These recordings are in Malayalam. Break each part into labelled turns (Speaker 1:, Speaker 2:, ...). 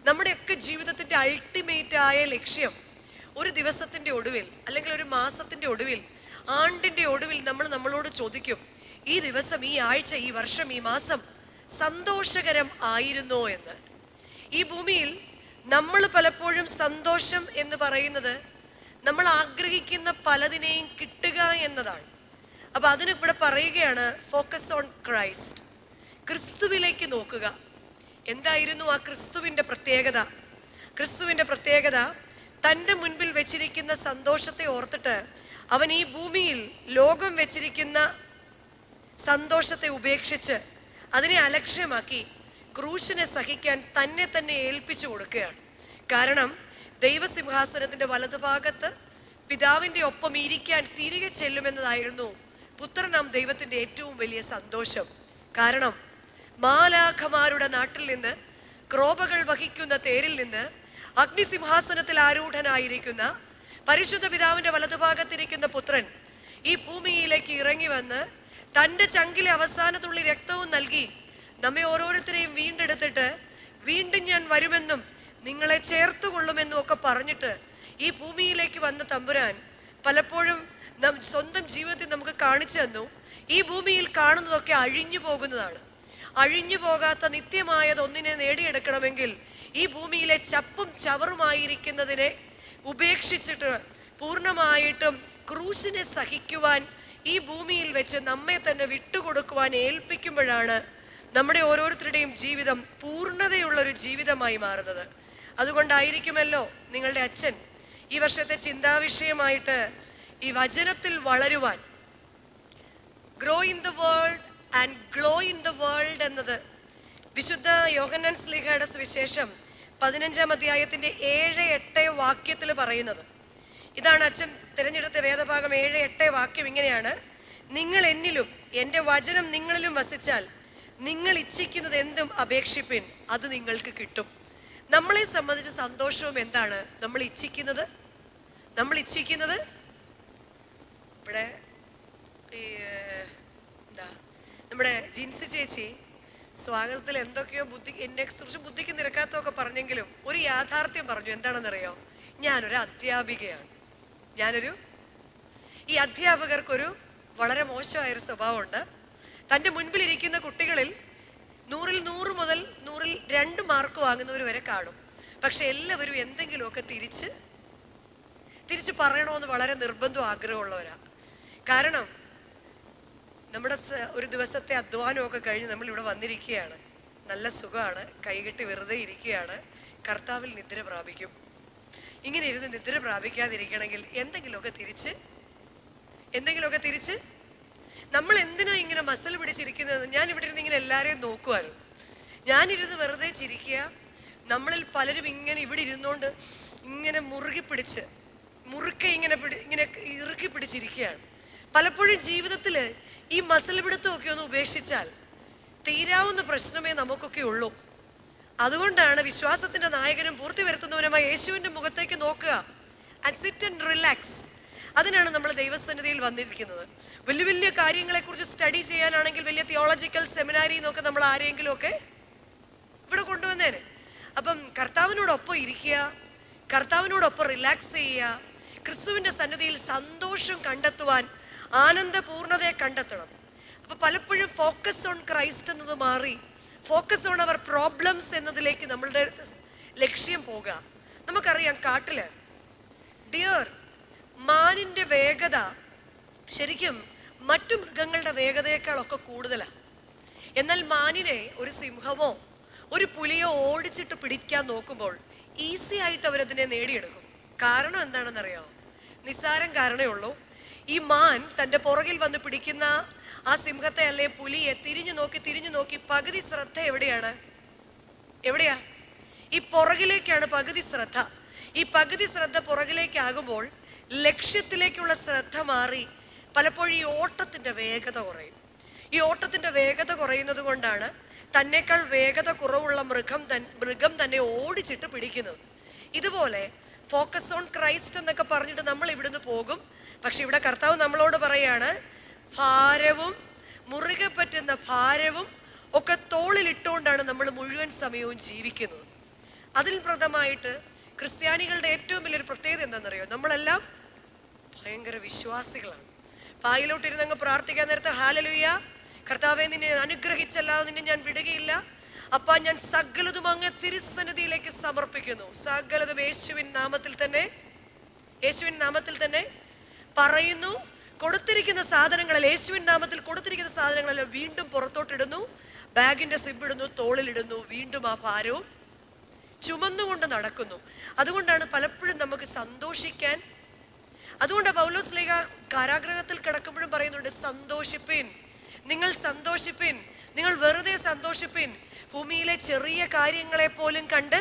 Speaker 1: നമ്മുടെയൊക്കെ ജീവിതത്തിന്റെ അൾട്ടിമേറ്റ് ആയ ലക്ഷ്യം ഒരു ദിവസത്തിന്റെ ഒടുവിൽ, അല്ലെങ്കിൽ ഒരു മാസത്തിന്റെ ഒടുവിൽ, ആണ്ടിന്റെ ഒടുവിൽ നമ്മൾ നമ്മളോട് ചോദിക്കും, ഈ ദിവസം, ഈ ആഴ്ച, ഈ വർഷം, ഈ മാസം സന്തോഷകരം ആയിരുന്നോ എന്ന്. ഈ ഭൂമിയിൽ നമ്മൾ പലപ്പോഴും സന്തോഷം എന്ന് പറയുന്നത് നമ്മൾ ആഗ്രഹിക്കുന്ന പലതിനെയും കിട്ടുക എന്നതാണ്. അപ്പൊ അതിന് ഇവിടെ പറയുകയാണ്, ഫോക്കസ് ഓൺ ക്രൈസ്റ്റ്. ക്രിസ്തുവിലേക്ക് നോക്കുക. എന്തായിരുന്നു ആ ക്രിസ്തുവിന്റെ പ്രത്യേകത? ക്രിസ്തുവിന്റെ പ്രത്യേകത, തൻ്റെ മുൻപിൽ വെച്ചിരിക്കുന്ന സന്തോഷത്തെ ഓർത്തിട്ട് അവൻ ഈ ഭൂമിയിൽ ലോകം വെച്ചിരിക്കുന്ന സന്തോഷത്തെ ഉപേക്ഷിച്ച് അതിനെ അലക്ഷ്യമാക്കി ക്രൂശിനെ സഹിക്കാൻ തന്നെ തന്നെ ഏൽപ്പിച്ചു കൊടുക്കുകയാണ്. കാരണം ദൈവസിംഹാസനത്തിന്റെ വലതുഭാഗത്ത് പിതാവിന്റെ ഒപ്പം ഇരിക്കാൻ തിരികെ ചെല്ലുമെന്നതായിരുന്നു പുത്രനാം ദൈവത്തിന്റെ ഏറ്റവും വലിയ സന്തോഷം. കാരണം മാലാഖമാരുടെ നാട്ടിൽ നിന്ന്, ക്രോപകൾ വഹിക്കുന്ന തേരിൽ നിന്ന്, അഗ്നിസിംഹാസനത്തിൽ ആരൂഢനായിരിക്കുന്ന പരിശുദ്ധ പിതാവിന്റെ വലതുഭാഗത്തിരിക്കുന്ന പുത്രൻ ഈ ഭൂമിയിലേക്ക് ഇറങ്ങി വന്ന് തൻ്റെ ചങ്കിലെ അവസാനത്തുള്ളി രക്തവും നൽകി നമ്മെ ഓരോരുത്തരെയും വീണ്ടെടുത്തിട്ട് വീണ്ടും ഞാൻ വരുമെന്നും നിങ്ങളെ ചേർത്തുകൊള്ളുമെന്നും ഒക്കെ പറഞ്ഞിട്ട് ഈ ഭൂമിയിലേക്ക് വന്ന തമ്പുരാൻ പലപ്പോഴും സ്വന്തം ജീവിതത്തിൽ നമുക്ക് കാണിച്ചു തന്നു, ഈ ഭൂമിയിൽ കാണുന്നതൊക്കെ അഴിഞ്ഞു പോകുന്നതാണ്. അഴിഞ്ഞു പോകാത്ത നിത്യമായത് ഒന്നിനെ നേടിയെടുക്കണമെങ്കിൽ ഈ ഭൂമിയിലെ ചപ്പും ചവറുമായിരിക്കുന്നതിനെ ഉപേക്ഷിച്ചിട്ട് പൂർണ്ണമായിട്ടും ക്രൂശിനെ സഹിക്കുവാൻ ഈ ഭൂമിയിൽ വെച്ച് നമ്മെ തന്നെ വിട്ടുകൊടുക്കുവാൻ ഏൽപ്പിക്കുമ്പോഴാണ് നമ്മുടെ ഓരോരുത്തരുടെയും ജീവിതം പൂർണ്ണതയുള്ളൊരു ജീവിതമായി മാറുന്നത്. അതുകൊണ്ടായിരിക്കുമല്ലോ നിങ്ങളുടെ അച്ഛൻ ഈ വർഷത്തെ ചിന്താവിഷയമായിട്ട് ഈ വചനത്തിൽ വളരുവാൻ, grow in the world and glow in the world എന്നത് വിശുദ്ധ യോഹന്നാൻ ശ്ലീഹയുടെ സുവിശേഷം 15-ാം അധ്യായത്തിന്റെ 7-8 വാക്യത്തിൽ പറയുന്നത്. ഇതാണ് അച്ഛൻ തിരഞ്ഞെടുത്ത വേദഭാഗം. 7-8 വാക്യം ഇങ്ങനെയാണ്: നിങ്ങൾ എന്നിലും എൻ്റെ വചനം നിങ്ങളിലും വസിച്ചാൽ നിങ്ങൾ ഇച്ഛിക്കുന്നത് എന്തും അപേക്ഷിപ്പിൻ, അത് നിങ്ങൾക്ക് കിട്ടും. നമ്മളെ സംബന്ധിച്ച് സന്തോഷവും എന്താണ്? നമ്മൾ ഇച്ഛിക്കുന്നത് ഇവിടെ എന്താ, നമ്മുടെ ജിൻസി ചേച്ചി സ്വാഗതത്തിൽ എന്തൊക്കെയോ എന്നെ കുറിച്ച് ബുദ്ധിക്ക് നിരക്കാത്തതൊക്കെ പറഞ്ഞെങ്കിലും ഒരു യാഥാർത്ഥ്യം പറഞ്ഞു. എന്താണെന്നറിയോ? ഞാനൊരു അധ്യാപികയാണ്. ഈ അധ്യാപകർക്കൊരു വളരെ മോശമായൊരു സ്വഭാവമുണ്ട്. തൻ്റെ മുൻപിലിരിക്കുന്ന കുട്ടികളിൽ 100-ൽ 100 മുതൽ 100-ൽ 2 മാർക്ക് വാങ്ങുന്നവർ വരെ കാണും. പക്ഷെ എല്ലാവരും എന്തെങ്കിലുമൊക്കെ തിരിച്ച് പറയണമെന്ന് വളരെ നിർബന്ധം ആഗ്രഹമുള്ളവരാ. കാരണം നമ്മുടെ ഒരു ദിവസത്തെ അധ്വാനമൊക്കെ കഴിഞ്ഞ് നമ്മൾ ഇവിടെ വന്നിരിക്കുകയാണ്, നല്ല സുഖമാണ്, കൈകെട്ടി വെറുതെ ഇരിക്കുകയാണ്, കർത്താവിൽ നിദ്ര പ്രാപിക്കും. ഇങ്ങനെ ഇരുന്ന് നിദ്ര പ്രാപിക്കാതിരിക്കണമെങ്കിൽ എന്തെങ്കിലുമൊക്കെ തിരിച്ച് നമ്മൾ എന്തിനാ ഇങ്ങനെ മസിൽ പിടിച്ചിരിക്കുന്നത്? ഞാൻ ഇവിടെ ഇരുന്ന് ഇങ്ങനെ എല്ലാവരെയും നോക്കുവാനും, ഞാനിരുന്ന് വെറുതെ ചിരിക്കുക. നമ്മളിൽ പലരും ഇങ്ങനെ ഇവിടെ ഇരുന്നോണ്ട് ഇങ്ങനെ മുറുക്കെ ഇങ്ങനെ ഇറുക്കി പിടിച്ചിരിക്കുകയാണ്. പലപ്പോഴും ജീവിതത്തിൽ ഈ മസിൽ പിടുത്തമൊക്കെ ഒന്ന് ഉപേക്ഷിച്ചാൽ തീരാവുന്ന പ്രശ്നമേ നമുക്കൊക്കെ ഉള്ളൂ. അതുകൊണ്ടാണ് വിശ്വാസത്തിന്റെ നായകനും പൂർത്തി വരുത്തുന്നവനുമായ യേശുവിന്റെ മുഖത്തേക്ക് നോക്കുക, ആൻഡ് സിറ്റ് ആൻഡ് റിലാക്സ്. അതിനാണ് നമ്മൾ ദൈവസന്നിധിയിൽ വന്നിരിക്കുന്നത്. വലിയ വലിയ കാര്യങ്ങളെ കുറിച്ച് സ്റ്റഡി ചെയ്യാനാണെങ്കിൽ വലിയ തിയോളജിക്കൽ സെമിനാരി എന്നൊക്കെ നമ്മൾ ആരെങ്കിലും ഒക്കെ ഇവിടെ കൊണ്ടുവന്നേനെ. അപ്പം കർത്താവിനോടൊപ്പം ഇരിക്കുക, കർത്താവിനോടൊപ്പം റിലാക്സ് ചെയ്യുക, ക്രിസ്തുവിന്റെ സന്നിധിയിൽ സന്തോഷം കണ്ടെത്തുവാൻ, ആനന്ദപൂർണതയെ കണ്ടെത്തണം. അപ്പൊ പലപ്പോഴും ഫോക്കസ് ഓൺ ക്രൈസ്റ്റ് എന്നത് മാറി ഫോക്കസ് ഓൺ അവർ പ്രോബ്ലംസ് എന്നതിലേക്ക് നമ്മളുടെ ലക്ഷ്യം പോകുക. നമുക്കറിയാം, കാട്ടില് ഡിയർ, മാനിന്റെ വേഗത ശരിക്കും മറ്റു മൃഗങ്ങളുടെ വേഗതയേക്കാളൊക്കെ കൂടുതലാണ്. എന്നാൽ മാനിനെ ഒരു സിംഹമോ ഒരു പുലിയോ ഓടിച്ചിട്ട് പിടിക്കാൻ നോക്കുമ്പോൾ ഈസി ആയിട്ട് അവരതിനെ നേടിയെടുക്കും. കാരണം എന്താണെന്നറിയാമോ? നിസ്സാരം കാരണമേ ഉള്ളൂ. ഈ മാൻ തൻ്റെ പുറകിൽ വന്ന് പിടിക്കുന്ന ആ സിംഹത്തെ അല്ലെ പുലിയെ തിരിഞ്ഞു നോക്കി പകുതി ശ്രദ്ധ എവിടെയാ? ഈ പുറകിലേക്കാണ് പകുതി ശ്രദ്ധ. ഈ പകുതി ശ്രദ്ധ പുറകിലേക്കാകുമ്പോൾ ലക്ഷ്യത്തിലേക്കുള്ള ശ്രദ്ധ മാറി പലപ്പോഴും ഈ ഓട്ടത്തിന്റെ വേഗത കുറയും. ഈ ഓട്ടത്തിന്റെ വേഗത കുറയുന്നത് കൊണ്ടാണ് തന്നേക്കാൾ വേഗത കുറവുള്ള മൃഗം തന്നെ ഓടിച്ചിട്ട് പിടിക്കുന്നത്. ഇതുപോലെ ഫോക്കസ് ഓൺ ക്രൈസ്റ്റ് എന്നൊക്കെ പറഞ്ഞിട്ട് നമ്മൾ ഇവിടുന്ന് പോകും. പക്ഷെ ഇവിടെ കർത്താവ് നമ്മളോട് പറയാണ്, ഭാരവും മുറുകെ പറ്റുന്ന ഭാരവും ഒക്കെ തോളിലിട്ടുകൊണ്ടാണ് നമ്മൾ മുഴുവൻ സമയവും ജീവിക്കുന്നത്. അതിൽ പ്രഥമായിട്ട് ക്രിസ്ത്യാനികളുടെ ഏറ്റവും വലിയൊരു പ്രത്യേകത എന്താണെന്നറിയോ? നമ്മളെല്ലാം ഭയങ്കര വിശ്വാസികളാണ്. പായിലോട്ടിരുന്ന് അങ്ങ് പ്രാർത്ഥിക്കാൻ നേരത്തെ ഹാലലുയ കർത്താവെ, നിന്നെ അനുഗ്രഹിച്ചല്ലാതെ നിന്നെ ഞാൻ വിടുകയില്ല, അപ്പ ഞാൻ സകലതും അങ്ങ് തിരുസന്നിധിയിലേക്ക് സമർപ്പിക്കുന്നു. സകലതും യേശുവിൻ നാമത്തിൽ തന്നെ പറയുന്നു. കൊടുത്തിരിക്കുന്ന സാധനങ്ങളിൽ, യേശുവിൻ നാമത്തിൽ കൊടുത്തിരിക്കുന്ന സാധനങ്ങളെല്ലാം വീണ്ടും പുറത്തോട്ടിടുന്നു, ബാഗിന്റെ സിബ് ഇടുന്നു, തോളിലിടുന്നു, വീണ്ടും ആ ഭാരവും ചുമന്നുകൊണ്ട് നടക്കുന്നു. അതുകൊണ്ടാണ് പലപ്പോഴും നമുക്ക് സന്തോഷിക്കാൻ, അതുകൊണ്ടാണ് പൗലോസ് ശ്ലീഹ കാരാഗ്രഹത്തിൽ കിടക്കുമ്പോഴും പറയുന്നുണ്ട്, സന്തോഷിപ്പിൻ, നിങ്ങൾ സന്തോഷിപ്പിൻ, നിങ്ങൾ വെറുതെ സന്തോഷിപ്പിൻ. ഭൂമിയിലെ ചെറിയ കാര്യങ്ങളെ പോലും കണ്ട്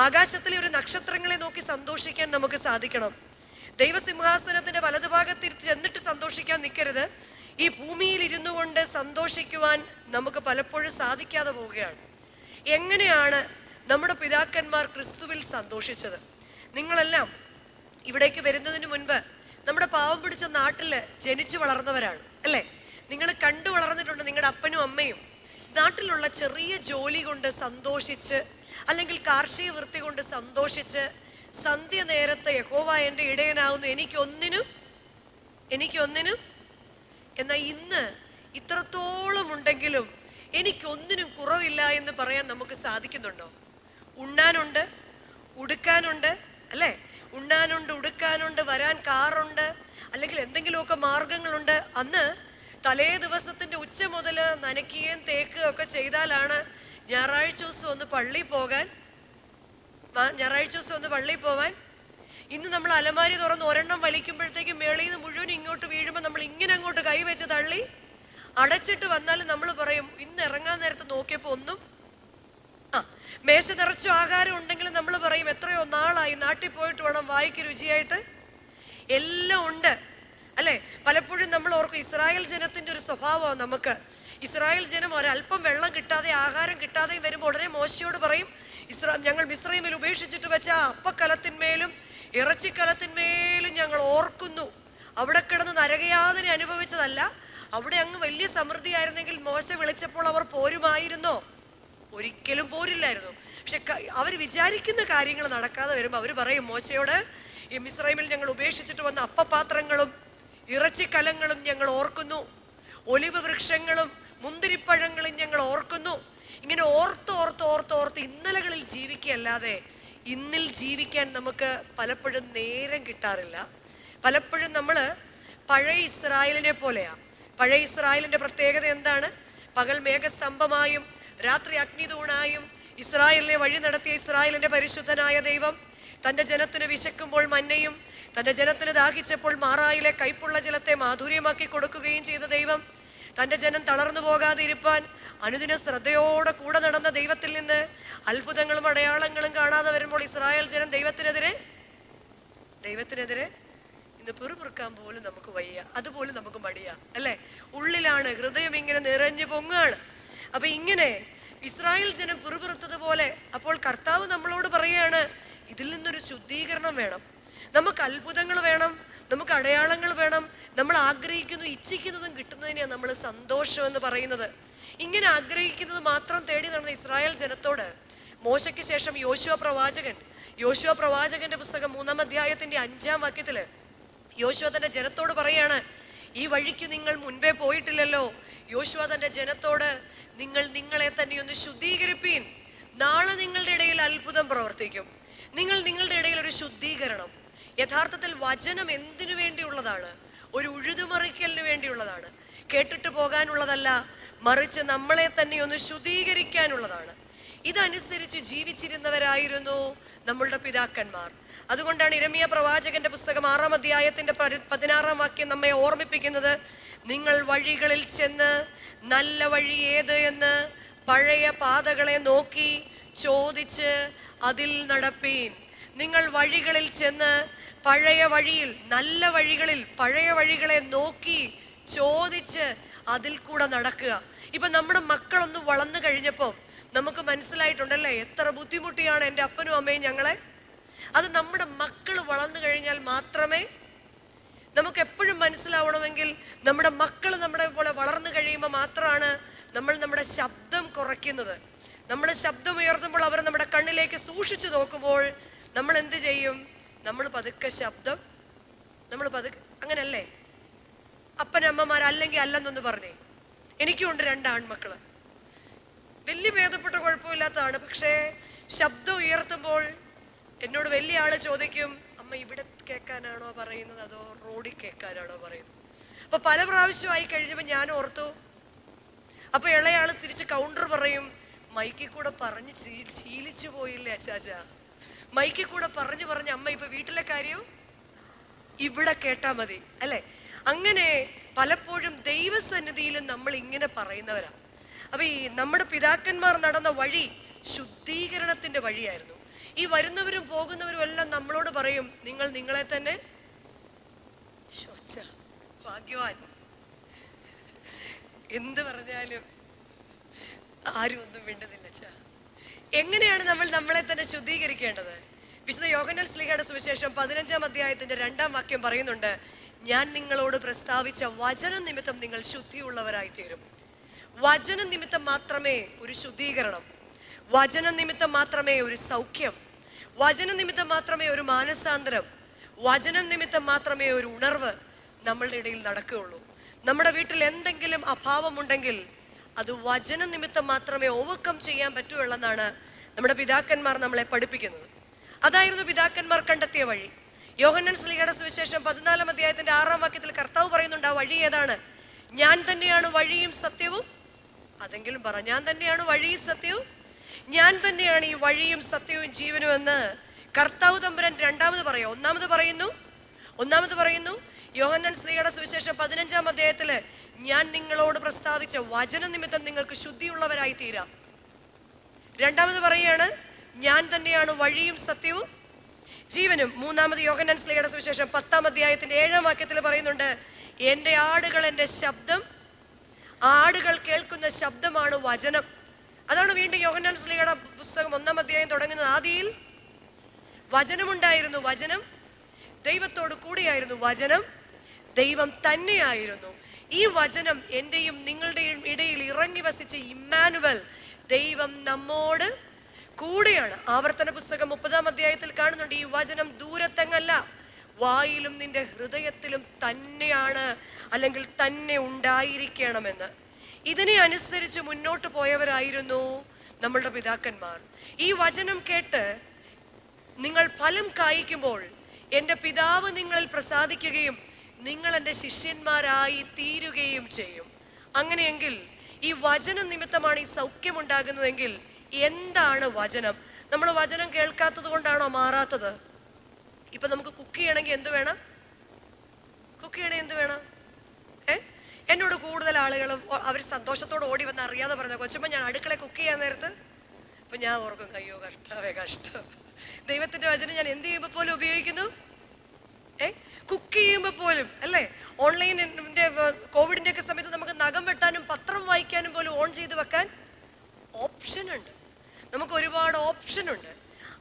Speaker 1: ആകാശത്തിലെ ഒരു നക്ഷത്രങ്ങളെ നോക്കി സന്തോഷിക്കാൻ നമുക്ക് സാധിക്കണം. ദൈവസിംഹാസനത്തിന്റെ വലതുഭാഗത്തിൽ ചെന്നിട്ട് സന്തോഷിക്കാൻ നിൽക്കരുത്. ഈ ഭൂമിയിൽ ഇരുന്നു കൊണ്ട് സന്തോഷിക്കുവാൻ നമുക്ക് പലപ്പോഴും സാധിക്കാതെ പോവുകയാണ്. എങ്ങനെയാണ് നമ്മുടെ പിതാക്കന്മാർ ക്രിസ്തുവിൽ സന്തോഷിച്ചത്? നിങ്ങളെല്ലാം ഇവിടേക്ക് വരുന്നതിന് മുൻപ് നമ്മുടെ പാവം പിടിച്ച നാട്ടില് ജനിച്ചു വളർന്നവരാണ് അല്ലേ? നിങ്ങൾ കണ്ടു വളർന്നിട്ടുണ്ട്. നിങ്ങളുടെ അപ്പനും അമ്മയും നാട്ടിലുള്ള ചെറിയ ജോലി കൊണ്ട് സന്തോഷിച്ച്, അല്ലെങ്കിൽ കാർഷിക വൃത്തി കൊണ്ട് സന്തോഷിച്ച്, സന്ധ്യ നേരത്തെ യഹോവ എൻ്റെ ഇടയനാവുന്നു, എനിക്കൊന്നിനും എന്നാൽ ഇന്ന് ഇത്രത്തോളം ഉണ്ടെങ്കിലും എനിക്കൊന്നിനും കുറവില്ല എന്ന് പറയാൻ നമുക്ക് സാധിക്കുന്നുണ്ടോ? ഉണ്ണാനുണ്ട്, ഉടുക്കാനുണ്ട് അല്ലേ? ഉണ്ണാനുണ്ട്, ഉടുക്കാനുണ്ട്, വരാൻ കാറുണ്ട്, അല്ലെങ്കിൽ എന്തെങ്കിലുമൊക്കെ മാർഗങ്ങളുണ്ട്. അന്ന് തലേ ദിവസത്തിന്റെ ഉച്ച മുതൽ നനയ്ക്കുകയും തേക്കുകയും ഒക്കെ ചെയ്താലാണ് ഞായറാഴ്ച ദിവസം ഒന്ന് പള്ളിയിൽ പോവാൻ. ഇന്ന് നമ്മൾ അലമാരി തുറന്ന് ഒരെണ്ണം വലിക്കുമ്പോഴത്തേക്കും മേളിൽ നിന്ന് മുഴുവൻ ഇങ്ങോട്ട് വീഴുമ്പോൾ നമ്മൾ ഇങ്ങനെ അങ്ങോട്ട് കൈവച്ച് തള്ളി അടച്ചിട്ട് വന്നാലും നമ്മൾ പറയും, ഇന്ന് ഇറങ്ങാൻ നേരത്ത് നോക്കിയപ്പോൾ ഒന്നും. മേശ നിറച്ചു ആഹാരം ഉണ്ടെങ്കിലും നമ്മൾ പറയും, എത്രയോ നാളായി, നാട്ടിൽ പോയിട്ട് വേണം വായിക്ക് രുചിയായിട്ട്. എല്ലാം ഉണ്ട് അല്ലെ? പലപ്പോഴും നമ്മൾ ഓർക്കും, ഇസ്രായേൽ ജനത്തിന്റെ ഒരു സ്വഭാവമാണ് നമുക്ക്. ഇസ്രായേൽ ജനം ഒരല്പം വെള്ളം കിട്ടാതെ, ആഹാരം കിട്ടാതെയും വരുമ്പോൾ ഉടനെ മോശയോട് പറയും, ഞങ്ങൾ മിസ്രൈമിൽ ഉപേക്ഷിച്ചിട്ട് വെച്ച അപ്പക്കലത്തിന്മേലും ഇറച്ചിക്കലത്തിന്മേലും ഞങ്ങൾ ഓർക്കുന്നു. അവിടെ കിടന്ന് നരകയാതന അനുഭവിച്ചതല്ല, അവിടെ അങ്ങ് വലിയ സമൃദ്ധി ആയിരുന്നെങ്കിൽ മോശ വിളിച്ചപ്പോൾ അവർ പോരുമായിരുന്നോ? ഒരിക്കലും പോരില്ലായിരുന്നു. പക്ഷെ അവർ വിചാരിക്കുന്ന കാര്യങ്ങൾ നടക്കാതെ വരുമ്പോൾ അവർ പറയും മോശയോട്, ഈ മിസ്രൈമിൽ ഞങ്ങൾ ഉപേക്ഷിച്ചിട്ട് വന്ന അപ്പപാത്രങ്ങളും ഇറച്ചിക്കലങ്ങളും ഞങ്ങൾ ഓർക്കുന്നു, ഒലിവ് വൃക്ഷങ്ങളും മുന്തിരിപ്പഴങ്ങളും ഞങ്ങൾ ഓർക്കുന്നു. ഇങ്ങനെ ഓർത്ത് ഇന്നലകളിൽ ജീവിക്കുകയല്ലാതെ ഇന്നിൽ ജീവിക്കാൻ നമുക്ക് പലപ്പോഴും നേരം കിട്ടാറില്ല. പലപ്പോഴും നമ്മൾ പഴയ ഇസ്രായേലിനെ പോലെയാ. പഴയ ഇസ്രായേലിന്റെ പ്രത്യേകത എന്താണ്? പകൽ മേഘസ്തംഭമായും രാത്രി അഗ്നിതൂണായും ഇസ്രായേലിനെ വഴി നടത്തിയ ഇസ്രായേലിന്റെ പരിശുദ്ധനായ ദൈവം തന്റെ ജനത്തിന് വിശക്കുമ്പോൾ മന്നയും തന്റെ ജനത്തിന് ദാഹിച്ചപ്പോൾ മാറായിലെ കൈപ്പുള്ള ജലത്തെ മാധുര്യമാക്കി കൊടുക്കുകയും ചെയ്ത ദൈവം, തന്റെ ജനം തളർന്നു പോകാതെ ഇരുപ്പാൻ അനുദിന ശ്രദ്ധയോടെ കൂടെ നടന്ന ദൈവത്തിൽ നിന്ന് അത്ഭുതങ്ങളും അടയാളങ്ങളും കാണാതെ വരുമ്പോൾ ഇസ്രായേൽ ജനം ദൈവത്തിനെതിരെ ഇന്ന് പിറുപിറുക്കാൻ പോലും നമുക്ക് വയ്യ, അതുപോലും നമുക്ക് മടിയാ അല്ലെ? ഉള്ളിലാണ് ഹൃദയം ഇങ്ങനെ നിറഞ്ഞു പൊങ്ങാണ്. അപ്പൊ ഇങ്ങനെ ഇസ്രായേൽ ജനം പിറുപിറുത്തതുപോലെ അപ്പോൾ കർത്താവ് നമ്മളോട് പറയാണ്, ഇതിൽ നിന്നൊരു ശുദ്ധീകരണം വേണം. നമുക്ക് അത്ഭുതങ്ങൾ വേണം, നമുക്ക് അടയാളങ്ങൾ വേണം. നമ്മൾ ആഗ്രഹിക്കുന്നു, ഇച്ഛിക്കുന്നതും കിട്ടുന്നതിനെയാണ് നമ്മൾ സന്തോഷം എന്ന് പറയുന്നത്. ഇങ്ങനെ ആഗ്രഹിക്കുന്നത് മാത്രം തേടി നടന്ന ഇസ്രായേൽ ജനത്തോട് മോശയ്ക്ക് ശേഷം യോശുവ പ്രവാചകന്റെ പുസ്തകം 3-ാം അധ്യായത്തിന്റെ 5-ാം വാക്യത്തില് യോശുവ തന്റെ ജനത്തോട് പറയാണ്, ഈ വഴിക്ക് നിങ്ങൾ മുൻപേ പോയിട്ടില്ലല്ലോ. യോശുവ തന്റെ ജനത്തോട്, നിങ്ങൾ നിങ്ങളെ തന്നെ ഒന്ന് ശുദ്ധീകരിപ്പീൻ, നാളെ നിങ്ങളുടെ ഇടയിൽ അത്ഭുതം പ്രവർത്തിക്കും. നിങ്ങളുടെ ഇടയിൽ ഒരു ശുദ്ധീകരണം. യഥാർത്ഥത്തിൽ വചനം എന്തിനു വേണ്ടിയുള്ളതാണ്? ഒരു ഉഴുതുമറിക്കലിന് വേണ്ടിയുള്ളതാണ്. കേട്ടിട്ട് പോകാനുള്ളതല്ല, മറിച്ച് നമ്മളെ തന്നെ ഒന്ന് ശുദ്ധീകരിക്കാനുള്ളതാണ്. ഇതനുസരിച്ച് ജീവിച്ചിരുന്നവരായിരുന്നു നമ്മളുടെ പിതാക്കന്മാർ. അതുകൊണ്ടാണ് ഇരമ്യ പ്രവാചകന്റെ പുസ്തകം 6-ാം അധ്യായത്തിന്റെ 16-ാം വാക്യം നമ്മെ ഓർമ്മിപ്പിക്കുന്നത്, നിങ്ങൾ വഴികളിൽ ചെന്ന് നല്ല വഴി ഏത് എന്ന് പഴയ പാതകളെ നോക്കി ചോദിച്ച് അതിൽ നടപ്പീൻ. നിങ്ങൾ വഴികളിൽ ചെന്ന് പഴയ വഴിയിൽ, നല്ല വഴികളിൽ പഴയ വഴികളെ നോക്കി ചോദിച്ച് അതിൽ കൂടെ നടക്കുക. ഇപ്പൊ നമ്മുടെ മക്കളൊന്ന് വളർന്നു കഴിഞ്ഞപ്പോ നമുക്ക് മനസ്സിലായിട്ടുണ്ടല്ലേ എത്ര ബുദ്ധിമുട്ടിയാണ് എൻ്റെ അപ്പനും അമ്മയും ഞങ്ങളെ. അത് നമ്മുടെ മക്കൾ വളർന്നു കഴിഞ്ഞാൽ മാത്രമേ നമുക്ക് എപ്പോഴും മനസ്സിലാവണമെങ്കിൽ നമ്മുടെ മക്കൾ നമ്മുടെ പോലെ വളർന്നു കഴിയുമ്പോൾ മാത്രമാണ് നമ്മൾ നമ്മുടെ ശബ്ദം കുറയ്ക്കുന്നത്. നമ്മൾ ശബ്ദം ഉയർത്തുമ്പോൾ അവർ നമ്മുടെ കണ്ണിലേക്ക് സൂക്ഷിച്ചു നോക്കുമ്പോൾ നമ്മൾ എന്ത് ചെയ്യും? നമ്മൾ പതുക്കെ ശബ്ദം, അങ്ങനല്ലേ അപ്പനമ്മമാർ അല്ലെങ്കിൽ അല്ലെന്നൊന്ന് പറഞ്ഞേ. എനിക്കുണ്ട് 2 ആൺമക്കള്, വലിയ ഭേദപ്പെട്ട കുഴപ്പമില്ലാത്തതാണ്. പക്ഷേ ശബ്ദം ഉയർത്തുമ്പോൾ എന്നോട് വലിയ ആള് ചോദിക്കും, അമ്മ ഇവിടെ കേൾക്കാനാണോ പറയുന്നത് അതോ റോഡിൽ കേൾക്കാനാണോ പറയുന്നത്? അപ്പൊ പല പ്രാവശ്യമായി കഴിഞ്ഞപ്പോ ഞാൻ ഓർത്തു, അപ്പൊ ഇളയാള് തിരിച്ച് കൗണ്ടർ പറയും, മൈക്കിൽ കൂടെ പറഞ്ഞ് ശീലിച്ചു പോയില്ലേ അച്ചാച്ച, മൈക്കിൽ കൂടെ പറഞ്ഞ് അമ്മ ഇപ്പൊ വീട്ടിലെ കാര്യം ഇവിടെ കേട്ടാ മതി അല്ലെ? അങ്ങനെ പലപ്പോഴും ദൈവസന്നിധിയിലും നമ്മൾ ഇങ്ങനെ പറയുന്നവരാ. അപ്പൊ ഈ നമ്മുടെ പിതാക്കന്മാർ നടന്ന വഴി ശുദ്ധീകരണത്തിന്റെ വഴിയായിരുന്നു. ഈ വരുന്നവരും പോകുന്നവരും എല്ലാം നമ്മളോട് പറയും, നിങ്ങൾ നിങ്ങളെ തന്നെ ഭാഗ്യവാൻ. എന്ത് പറഞ്ഞാലും ആരും ഒന്നും വേണ്ടുന്നില്ല. എങ്ങനെയാണ് നമ്മൾ നമ്മളെ തന്നെ ശുദ്ധീകരിക്കേണ്ടത്? വിശുദ്ധ യോഹന്നാൻ ശ്ലീഹയുടെ സുവിശേഷം 15-ാം അധ്യായത്തിന്റെ 2-ാം വാക്യം പറയുന്നുണ്ട്, ഞാൻ നിങ്ങളോട് പ്രസ്താവിച്ച വചനം നിമിത്തം നിങ്ങൾ ശുദ്ധിയുള്ളവരായി തീരും. വചനം നിമിത്തം മാത്രമേ ഒരു ശുദ്ധീകരണം, വചനം നിമിത്തം മാത്രമേ ഒരു സൗഖ്യം, വചനം നിമിത്തം മാത്രമേ ഒരു മാനസാന്തരം, വചനം നിമിത്തം മാത്രമേ ഒരു ഉണർവ് നമ്മളുടെ ഇടയിൽ നടക്കുകയുള്ളൂ. നമ്മുടെ വീട്ടിൽ എന്തെങ്കിലും അഭാവമുണ്ടെങ്കിൽ അത് വചനം നിമിത്തം മാത്രമേ ഓവർകം ചെയ്യാൻ പറ്റുള്ളെന്നാണ് നമ്മുടെ പിതാക്കന്മാർ നമ്മളെ പഠിപ്പിക്കുന്നത്. അതായിരുന്നു പിതാക്കന്മാർ കണ്ടെത്തിയ വഴി. യോഹന്നാൻ ശ്ലീഹയുടെ സുവിശേഷം 14-ാം അധ്യായത്തിന്റെ 6-ാം വാക്യത്തിൽ കർത്താവ് പറയുന്നുണ്ട്, ആ വഴി ഏതാണ്? ഞാൻ തന്നെയാണ് വഴിയും സത്യവും. അതെങ്കിലും പറ, ഞാൻ തന്നെയാണ് വഴിയും സത്യവും, ഞാൻ തന്നെയാണ് ഈ വഴിയും സത്യവും ജീവനും എന്ന് കർത്താവ് തമ്പുരാൻ രണ്ടാമത് പറയാം. ഒന്നാമത് പറയുന്നു യോഹന്നാൻ ശ്ലീഹയുടെ സുവിശേഷം 15-ാം അധ്യായത്തില്, ഞാൻ നിങ്ങളോട് പ്രസ്താവിച്ച വചന നിമിത്തം നിങ്ങൾക്ക് ശുദ്ധിയുള്ളവരായി തീരാം. രണ്ടാമത് പറയാണ്, ഞാൻ തന്നെയാണ് വഴിയും സത്യവും ജീവനും. മൂന്നാമത് യോഹന്നാൻ ശ്ലീഹയുടെ സുവിശേഷം 10-ാം അധ്യായത്തിന്റെ 7-ാം വാക്യത്തിൽ പറയുന്നുണ്ട്, എന്റെ ആടുകൾ എന്റെ ശബ്ദം, ആടുകൾ കേൾക്കുന്ന ശബ്ദമാണ് വചനം. അതാണ് വീണ്ടും യോഹന്നാൻ ശ്ലീഹയുടെ പുസ്തകം 1-ാം അധ്യായം തുടങ്ങുന്നത്. ആദിയിൽ വചനമുണ്ടായിരുന്നു, വചനം ദൈവത്തോട് കൂടിയായിരുന്നു, വചനം ദൈവം തന്നെയായിരുന്നു. ഈ വചനം എന്റെയും നിങ്ങളുടെയും ഇടയിൽ ഇറങ്ങി വസിച്ച ഇമ്മാനുവൽ, ദൈവം നമ്മോട് കൂടെയാണ്. ആവർത്തന പുസ്തകം 30-ാം അധ്യായത്തിൽ കാണുന്നുണ്ട്, ഈ വചനം ദൂരത്തെങ്ങല്ല, വായിലും നിന്റെ ഹൃദയത്തിലും തന്നെയാണ്, അല്ലെങ്കിൽ തന്നെ ഉണ്ടായിരിക്കണമെന്ന്. ഇതിനെ അനുസരിച്ച് മുന്നോട്ട് പോയവരായിരുന്നു നമ്മളുടെ പിതാക്കന്മാർ. ഈ വചനം കേട്ട് നിങ്ങൾ ഫലം കായ്ക്കുമ്പോൾ എൻ്റെ പിതാവ് നിങ്ങളിൽ പ്രസാദിക്കുകയും നിങ്ങൾ എൻ്റെ ശിഷ്യന്മാരായി തീരുകയും ചെയ്യും. അങ്ങനെയെങ്കിൽ ഈ വചനം നിമിത്തമാണ് ഈ സൗഖ്യമുണ്ടാകുന്നതെങ്കിൽ എന്താണ് വചനം? നമ്മൾ വചനം കേൾക്കാത്തത് കൊണ്ടാണോ മാറാത്തത്? ഇപ്പൊ നമുക്ക് കുക്ക് ചെയ്യണമെങ്കിൽ എന്ത് വേണം? എന്നോട് കൂടുതൽ ആളുകൾ അവർ സന്തോഷത്തോടെ ഓടി വന്ന് അറിയാതെ പറഞ്ഞ, കൊച്ചുമ്പോൾ ഞാൻ അടുക്കള കുക്ക് ചെയ്യാൻ നേരത്ത് അപ്പൊ ഞാൻ ഓർക്കും, അയ്യോ കഷ്ടം, ദൈവത്തിന്റെ വചനം ഞാൻ എന്ത് ചെയ്യുമ്പോ പോലും ഉപയോഗിക്കുന്നു. കുക്ക് ചെയ്യുമ്പോ പോലും അല്ലേ, ഓൺലൈനിന്റെ കോവിഡിന്റെ ഒക്കെ സമയത്ത് നമുക്ക് നഖം വെട്ടാനും പത്രം വായിക്കാനും പോലും ഓൺ ചെയ്ത് വെക്കാൻ ഓപ്ഷൻ ഉണ്ട്. നമുക്ക് ഒരുപാട് ഓപ്ഷൻ ഉണ്ട്.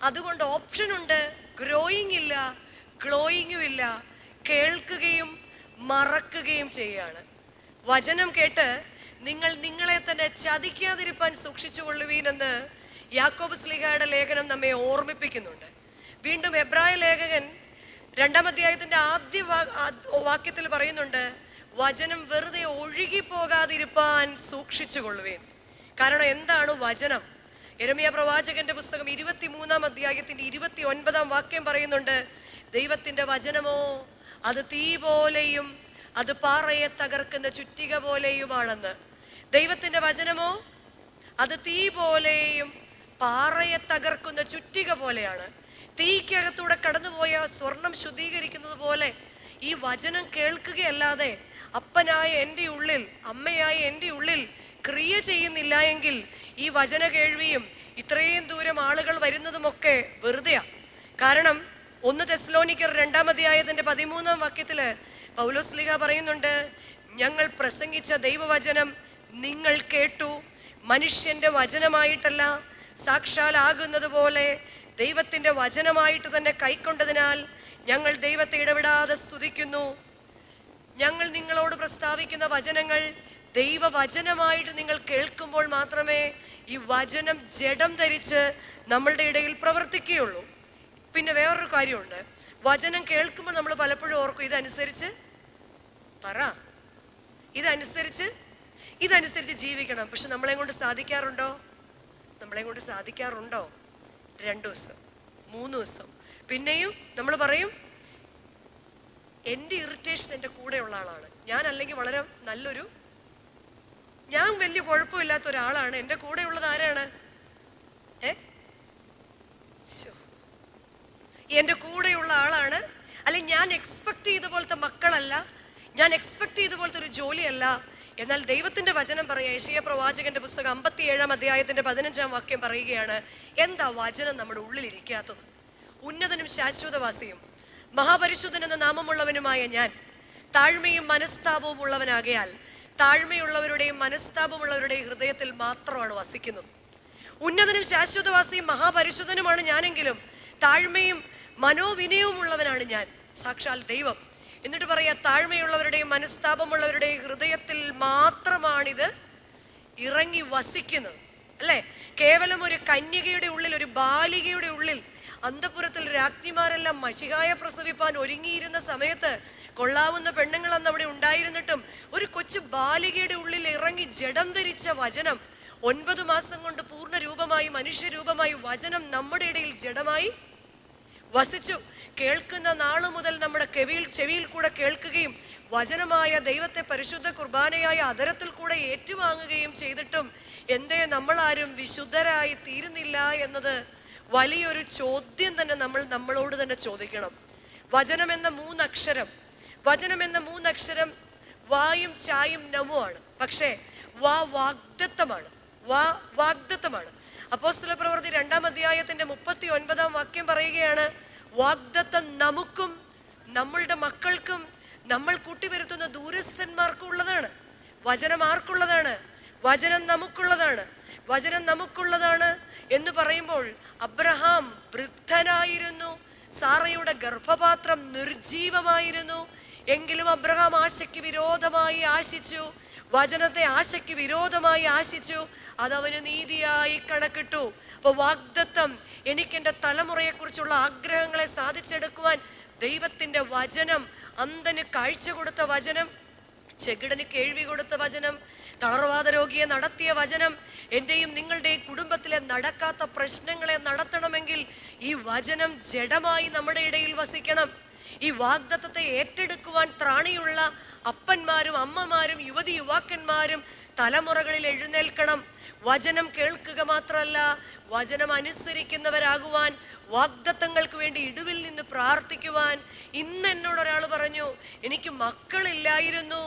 Speaker 1: അതുകൊണ്ട് ഓപ്ഷൻ ഉണ്ട്, ഗ്രോയിങ് ഇല്ല, ഗ്ലോയിങ്ങും ഇല്ല, കേൾക്കുകയും മറക്കുകയും ചെയ്യാണ്. വചനം കേട്ട് നിങ്ങൾ നിങ്ങളെ തന്നെ ചതിക്കാതിരിപ്പാൻ സൂക്ഷിച്ചു കൊള്ളുവീനെന്ന് യാക്കോബ് ശ്ലീഹയുടെ ലേഖനം നമ്മെ ഓർമ്മിപ്പിക്കുന്നുണ്ട്. വീണ്ടും എബ്രായ ലേഖകൻ 2-ാം അധ്യായത്തിന്റെ ആദ്യ വാക്യത്തിൽ പറയുന്നുണ്ട്, വചനം വെറുതെ ഒഴുകി പോകാതിരിപ്പാൻ സൂക്ഷിച്ചു കൊള്ളുവീൻ. കാരണം എന്താണ് വചനം? യെരമ്യാ പ്രവാചകന്റെ പുസ്തകം 23-ാം അധ്യായത്തിന്റെ 29-ാം വാക്യം പറയുന്നുണ്ട്, ദൈവത്തിന്റെ വചനമോ അത് തീ പോലെയും അത് പാറയെ തകർക്കുന്ന ചുറ്റിക പോലെയുമാണെന്ന്. ദൈവത്തിന്റെ വചനമോ അത് തീ പോലെയും പാറയെ തകർക്കുന്ന ചുറ്റിക പോലെയാണ്. തീക്കകത്തൂടെ കടന്നുപോയ സ്വർണം ശുദ്ധീകരിക്കുന്നത് പോലെ ഈ വചനം കേൾക്കുകയല്ലാതെ അപ്പനായ എൻ്റെ ഉള്ളിൽ, അമ്മയായ എൻ്റെ ഉള്ളിൽ ക്രിയ ചെയ്യുന്നില്ല എങ്കിൽ ഈ വചന കേൾവിയും ഇത്രയും ദൂരം ആളുകൾ വരുന്നതുമൊക്കെ വെറുതെയാ. കാരണം 1 തെസ്സലോനിക്കർ 2-ാം അധ്യായത്തിന്റെ 13-ാം വാക്യത്തില് പൗലോസ് ശ്ലീഹ പറയുന്നുണ്ട്, ഞങ്ങൾ പ്രസംഗിച്ച ദൈവവചനം നിങ്ങൾ കേട്ടു, മനുഷ്യന്റെ വചനമായിട്ടല്ല, സാക്ഷാലാകുന്നത് പോലെ ദൈവത്തിന്റെ വചനമായിട്ട് തന്നെ കൈക്കൊണ്ടതിനാൽ ഞങ്ങൾ ദൈവത്തെ ഇടപെടാതെ സ്തുതിക്കുന്നു. ഞങ്ങൾ നിങ്ങളോട് പ്രസ്താവിക്കുന്ന വചനങ്ങൾ ദൈവവചനമായിട്ട് നിങ്ങൾ കേൾക്കുമ്പോൾ മാത്രമേ ഈ വചനം ജഡം ധരിച്ച് നമ്മളുടെ ഇടയിൽ പ്രവർത്തിക്കുകയുള്ളൂ. പിന്നെ വേറൊരു കാര്യമുണ്ട്, വചനം കേൾക്കുമ്പോൾ നമ്മൾ പലപ്പോഴും ഓർക്കും ഇതനുസരിച്ച് പറ, ഇതനുസരിച്ച് ജീവിക്കണം. പക്ഷെ നമ്മളെ കൊണ്ട് സാധിക്കാറുണ്ടോ? 2 ദിവസം 3 ദിവസം പിന്നെയും നമ്മൾ പറയും എൻ്റെ ഇറിറ്റേഷൻ എൻ്റെ കൂടെയുള്ള ആളാണ്, ഞാൻ അല്ലെങ്കിൽ വളരെ ഞാൻ വലിയ കുഴപ്പമില്ലാത്ത ഒരാളാണ്, എൻ്റെ കൂടെയുള്ളത് ആരാണ്? എൻ്റെ കൂടെയുള്ള ആളാണ്, അല്ലെങ്കിൽ ഞാൻ എക്സ്പെക്ട് ചെയ്ത പോലത്തെ മക്കളല്ല, ഞാൻ എക്സ്പെക്ട് ചെയ്ത പോലത്തെ ഒരു ജോലിയല്ല. എന്നാൽ ദൈവത്തിന്റെ വചനം പറയാ, യെശയ്യാ പ്രവാചകന്റെ പുസ്തകം 57-ാം അധ്യായത്തിന്റെ 15-ാം വാക്യം പറയുകയാണ്, എന്താ വചനം നമ്മുടെ ഉള്ളിലിരിക്കാത്തത്? ഉന്നതനും ശാശ്വതവാസിയും മഹാപരിശുദ്ധൻ എന്ന നാമമുള്ളവനുമായ ഞാൻ താഴ്മയും മനസ്താപവും ഉള്ളവനാകയാൽ താഴ്മയുള്ളവരുടെയും മനസ്താപമുള്ളവരുടെയും ഹൃദയത്തിൽ മാത്രമാണ് വസിക്കുന്നത്. ഉന്നതനും ശാശ്വതവാസിയും മഹാപരിശുദ്ധനുമാണ് ഞാനെങ്കിലും താഴ്മയും മനോവിനയവും ഉള്ളവനാണ് ഞാൻ, സാക്ഷാൽ ദൈവം. എന്നിട്ട് പറയാ, താഴ്മയുള്ളവരുടെയും മനസ്താപമുള്ളവരുടെയും ഹൃദയത്തിൽ മാത്രമാണിത് ഇറങ്ങി വസിക്കുന്നത്. അല്ലെ? കേവലം ഒരു കന്യകയുടെ ഉള്ളിൽ, ഒരു ബാലികയുടെ ഉള്ളിൽ, അന്തപുരത്തിൽ രാജ്ഞിമാരെല്ലാം മശിഹായെ പ്രസവിപ്പാൻ ഒരുങ്ങിയിരുന്ന സമയത്ത് കൊള്ളാവുന്ന പെണ്ണുങ്ങൾ അന്ന് അവിടെ ഉണ്ടായിരുന്നിട്ടും ഒരു കൊച്ചു ബാലികയുടെ ഉള്ളിൽ ഇറങ്ങി ജഡം ധരിച്ച വചനം 9 മാസം കൊണ്ട് പൂർണ്ണ രൂപമായി, മനുഷ്യരൂപമായി വചനം നമ്മുടെ ഇടയിൽ ജഡമായി വസിച്ചു. കേൾക്കുന്ന നാളു മുതൽ നമ്മുടെ ചെവിയിൽ കൂടെ കേൾക്കുകയും വചനമായ ദൈവത്തെ പരിശുദ്ധ കുർബാനയായ അധരത്തിൽ കൂടെ ഏറ്റുവാങ്ങുകയും ചെയ്തിട്ടും എന്തേ നമ്മളാരും വിശുദ്ധരായി തീരുന്നില്ല എന്നത് വലിയൊരു ചോദ്യം തന്നെ നമ്മളോട് തന്നെ ചോദിക്കണം. വചനം എന്ന 3 അക്ഷരം വായും ചായും നമുമാണ്. പക്ഷേ വാഗ്ദത്തമാണ്. അപ്പോസ്തലപ്രവൃത്തി 2-ാം അധ്യായത്തിന്റെ 39-ാം വാക്യം പറയുകയാണ്, വാഗ്ദത്തം നമുക്കും നമ്മളുടെ മക്കൾക്കും നമ്മൾ കൂട്ടിവരുത്തുന്ന ദൂരസ്ഥന്മാർക്കും ഉള്ളതാണ്. വചനം ആർക്കുള്ളതാണ്? വചനം നമുക്കുള്ളതാണ് എന്ന് പറയുമ്പോൾ അബ്രഹാം വൃദ്ധനായിരുന്നു, സാറയുടെ ഗർഭപാത്രം നിർജീവമായിരുന്നു. എങ്കിലും അബ്രഹാം ആശയ്ക്ക് വിരോധമായി ആശിച്ചു, വചനത്തെ ആശയ്ക്ക് വിരോധമായി ആശിച്ചു, അതവന് നീതിയായി കണക്കിട്ടു. അപ്പൊ വാഗ്ദത്തം, എനിക്ക് എൻ്റെ തലമുറയെ കുറിച്ചുള്ള ആഗ്രഹങ്ങളെ സാധിച്ചെടുക്കുവാൻ ദൈവത്തിന്റെ വചനം, അന്ധന് കാഴ്ച കൊടുത്ത വചനം, ചെകിടന് കേൾവി കൊടുത്ത വചനം, തളർവാദ രോഗിയെ നടത്തിയ വചനം, എന്റെയും നിങ്ങളുടെയും കുടുംബത്തിലെ നടക്കാത്ത പ്രശ്നങ്ങളെ നടത്തണമെങ്കിൽ ഈ വചനം ജഡമായി നമ്മുടെ ഇടയിൽ വസിക്കണം. ഈ വാഗ്ദത്തത്തെ ഏറ്റെടുക്കുവാൻ ത്രാണിയുള്ള അപ്പന്മാരും അമ്മമാരും യുവതി യുവാക്കന്മാരും തലമുറകളിൽ എഴുന്നേൽക്കണം. വചനം കേൾക്കുക മാത്രമല്ല, വചനം അനുസരിക്കുന്നവരാകുവാൻ, വാഗ്ദത്തങ്ങൾക്ക് വേണ്ടി ഇടുവിൽ നിന്ന് പ്രാർത്ഥിക്കുവാൻ. ഇന്ന് എന്നോട് ഒരാൾ പറഞ്ഞു, എനിക്ക് മക്കളില്ലായിരുന്നു,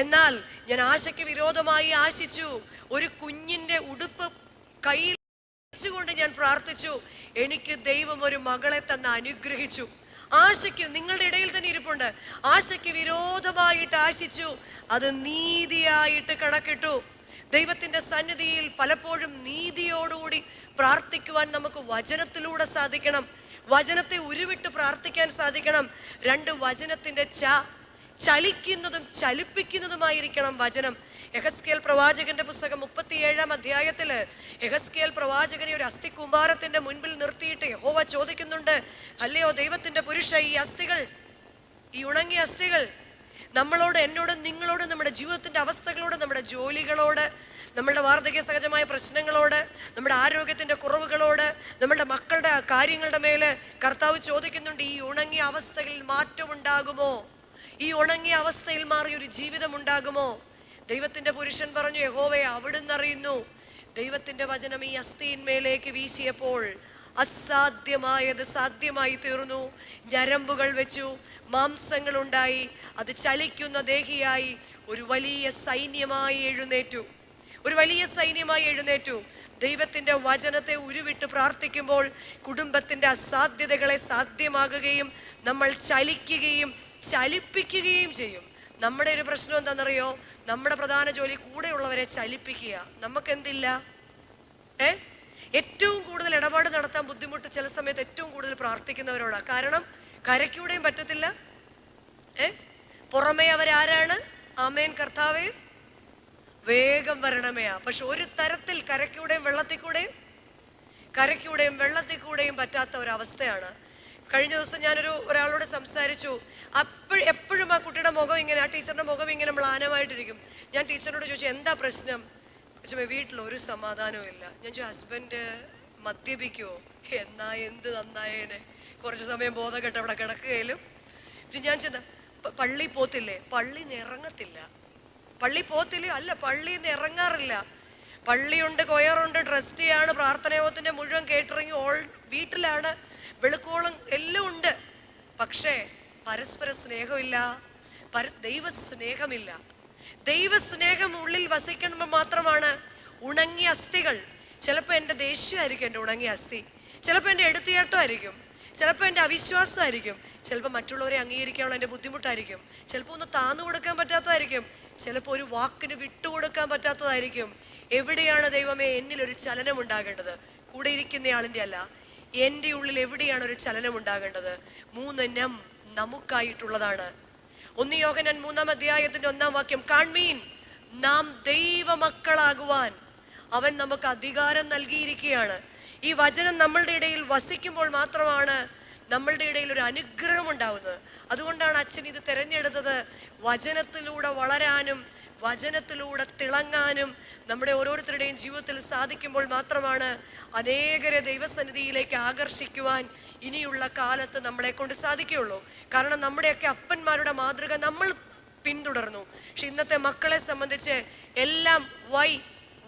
Speaker 1: എന്നാൽ ഞാൻ ആശയ്ക്ക് വിരോധമായി ആശിച്ചു, ഒരു കുഞ്ഞിന്റെ ഉടുപ്പ് കയ്യിൽ കൊണ്ട് ഞാൻ പ്രാർത്ഥിച്ചു, എനിക്ക് ദൈവം ഒരു മകളെ തന്ന് അനുഗ്രഹിച്ചു. ആശയ്ക്ക്, നിങ്ങളുടെ ഇടയിൽ തന്നെ ഇരിപ്പുണ്ട്, ആശയ്ക്ക് വിരോധമായിട്ട് ആശിച്ചു, അത് നീതിയായിട്ട് കണക്കിട്ടു. ദൈവത്തിന്റെ സന്നിധിയിൽ പലപ്പോഴും നീതിയോടുകൂടി പ്രാർത്ഥിക്കുവാൻ നമുക്ക് വചനത്തിലൂടെ സാധിക്കണം. വചനത്തെ ഉരുവിട്ട് പ്രാർത്ഥിക്കാൻ സാധിക്കണം. 2 വചനത്തിന്റെ ചലിക്കുന്നതും ചലിപ്പിക്കുന്നതുമായിരിക്കണം വചനം. യെഹെസ്കേൽ പ്രവാചകന്റെ പുസ്തകം 37-ാം അധ്യായത്തില് യെഹെസ്കേൽ പ്രവാചകനെ ഒരു അസ്ഥികൂമ്പാരത്തിന്റെ മുൻപിൽ നിർത്തിയിട്ട് യഹോവ ചോദിക്കുന്നുണ്ട്, അല്ലയോ ദൈവത്തിന്റെ പുരുഷ, ഈ അസ്ഥികൾ, ഈ ഉണങ്ങിയ അസ്ഥികൾ നമ്മളോട്, എന്നോട്, നിങ്ങളോട്, നമ്മുടെ ജീവിതത്തിന്റെ അവസ്ഥകളോട്, നമ്മുടെ ജോലികളോട്, നമ്മളുടെ വാർദ്ധക്യ സഹജമായ പ്രശ്നങ്ങളോട്, നമ്മുടെ ആരോഗ്യത്തിന്റെ കുറവുകളോട്, നമ്മളുടെ മക്കളുടെ കാര്യങ്ങളുടെ മേല് കർത്താവ് ചോദിക്കുന്നുണ്ട്, ഈ ഉണങ്ങിയ അവസ്ഥകളിൽ മാറ്റമുണ്ടാകുമോ? ഈ ഉണങ്ങിയ അവസ്ഥയിൽ മാറിയൊരു ജീവിതം ഉണ്ടാകുമോ? ദൈവത്തിന്റെ പുരുഷൻ പറഞ്ഞു, യഹോവയെ അവിടുന്ന് അറിയുന്നു. ദൈവത്തിന്റെ വചനം ഈ അസ്ഥിയിന്മേലേക്ക് വീശിയപ്പോൾ അസാധ്യമായത് സാധ്യമായി തീർന്നു. ഞരമ്പുകൾ വെച്ചു, മാംസങ്ങൾ ഉണ്ടായി, അത് ചലിക്കുന്ന ദേഹിയായി ഒരു വലിയ സൈന്യമായി എഴുന്നേറ്റു. ദൈവത്തിന്റെ വചനത്തെ ഉരുവിട്ട് പ്രാർത്ഥിക്കുമ്പോൾ കുടുംബത്തിന്റെ അസാധ്യതകളെ സാധ്യമാകുകയും നമ്മൾ ചലിക്കുകയും ചലിപ്പിക്കുകയും ചെയ്യും. നമ്മുടെ ഒരു പ്രശ്നം എന്താണെന്നറിയോ? നമ്മുടെ പ്രധാന ജോലി കൂടെയുള്ളവരെ ചലിപ്പിക്കുക. നമുക്കെന്തില്ല? ഏറ്റവും കൂടുതൽ ഇടപാട് നടത്താൻ ബുദ്ധിമുട്ട് ചില സമയത്ത് ഏറ്റവും കൂടുതൽ പ്രാർത്ഥിക്കുന്നവരോടാണ്. കാരണം കരയ്ക്കൂടെയും പറ്റത്തില്ല, പുറമേ അവരാരാണ്? ആമേൻ കർത്താവേ. വേഗം വരണമേയാ. പക്ഷെ ഒരു തരത്തിൽ കരയ്ക്കൂടെയും വെള്ളത്തിൽ കൂടെയും പറ്റാത്ത ഒരവസ്ഥയാണ്. കഴിഞ്ഞ ദിവസം ഞാനൊരു ഒരാളോട് സംസാരിച്ചു. എപ്പോഴും ആ കുട്ടിയുടെ മുഖം ഇങ്ങനെ, ആ ടീച്ചറിന്റെ മുഖം ഇങ്ങനെ മ്ലാനമായിട്ടിരിക്കും. ഞാൻ ടീച്ചറിനോട് ചോദിച്ചു, എന്താ പ്രശ്നം? വീട്ടിൽ ഒരു സമാധാനവും ഇല്ല. ഞാൻ ചോദിച്ചു, ഹസ്ബൻഡ് മദ്യപിക്കുവോ? എന്നാ എന്ത് നന്നായേനെ, കുറച്ച് സമയം ബോധം കെട്ട് അവിടെ കിടക്കുകയിലും. പിന്നെ ഞാൻ ചെന്ന പള്ളി പോത്തില്ലേ? പള്ളിന്ന് ഇറങ്ങത്തില്ല. പള്ളി പോത്തില്ലേ? അല്ല, പള്ളിന്ന് ഇറങ്ങാറില്ല. പള്ളിയുണ്ട്, കൊയറുണ്ട്, ട്രസ്റ്റിയാണ്, പ്രാർത്ഥനായോഗത്തിന്റെ മുഴുവൻ കേറ്ററിംഗ് വീട്ടിലാണ്, വെളുക്കോളം എല്ലാം ഉണ്ട്. പക്ഷേ പരസ്പര സ്നേഹമില്ല, ദൈവസ്നേഹമില്ല. ദൈവസ്നേഹം ഉള്ളിൽ വസിക്കുമ്പോൾ മാത്രമാണ്. ഉണങ്ങിയ അസ്ഥികൾ, ചിലപ്പോൾ എൻ്റെ ദേഷ്യമായിരിക്കും എൻ്റെ ഉണങ്ങിയ അസ്ഥി, ചിലപ്പോൾ എൻ്റെ എടുത്തിയാട്ടമായിരിക്കും, ചിലപ്പോൾ എൻ്റെ അവിശ്വാസമായിരിക്കും, ചിലപ്പോൾ മറ്റുള്ളവരെ അംഗീകരിക്കാനുള്ള എൻ്റെ ബുദ്ധിമുട്ടായിരിക്കും, ചിലപ്പോൾ ഒന്ന് താന്നു കൊടുക്കാൻ പറ്റാത്തതായിരിക്കും, ചിലപ്പോൾ ഒരു വാക്കിന് വിട്ടുകൊടുക്കാൻ പറ്റാത്തതായിരിക്കും. എവിടെയാണ് ദൈവമേ എന്നിലൊരു ചലനം ഉണ്ടാകേണ്ടത്? കൂടെ ഇരിക്കുന്നയാളിൻ്റെ അല്ല, എൻ്റെ ഉള്ളിൽ എവിടെയാണ് ഒരു ചലനം ഉണ്ടാകേണ്ടത്? 3 നമുക്കായിട്ടുള്ളതാണ്. 1 യോഹന്നാൻ 3-ാം അധ്യായത്തിന്റെ 1-ാം വാക്യം, കാൺമീൻ, നാം ദൈവമക്കളാകുവാൻ അവൻ നമുക്ക് അധികാരം നൽകിയിരിക്കുകയാണ്. ഈ വചനം നമ്മളുടെ ഇടയിൽ വസിക്കുമ്പോൾ മാത്രമാണ് നമ്മളുടെ ഇടയിൽ ഒരു അനുഗ്രഹം ഉണ്ടാവുന്നത്. അതുകൊണ്ടാണ് അച്ഛൻ ഇത് തിരഞ്ഞെടുത്തത്. വചനത്തിലൂടെ വളരാനും വചനത്തിലൂടെ തിളങ്ങാനും നമ്മുടെ ഓരോരുത്തരുടെയും ജീവിതത്തിൽ സാധിക്കുമ്പോൾ മാത്രമാണ് അനേകരെ ദൈവസന്നിധിയിലേക്ക് ആകർഷിക്കുവാൻ ഇനിയുള്ള കാലത്ത് നമ്മളെ കൊണ്ട് സാധിക്കുകയുള്ളൂ. കാരണം നമ്മുടെയൊക്കെ അപ്പന്മാരുടെ മാതൃക നമ്മൾ പിന്തുടർന്നു. പക്ഷെ ഇന്നത്തെ മക്കളെ സംബന്ധിച്ച് എല്ലാം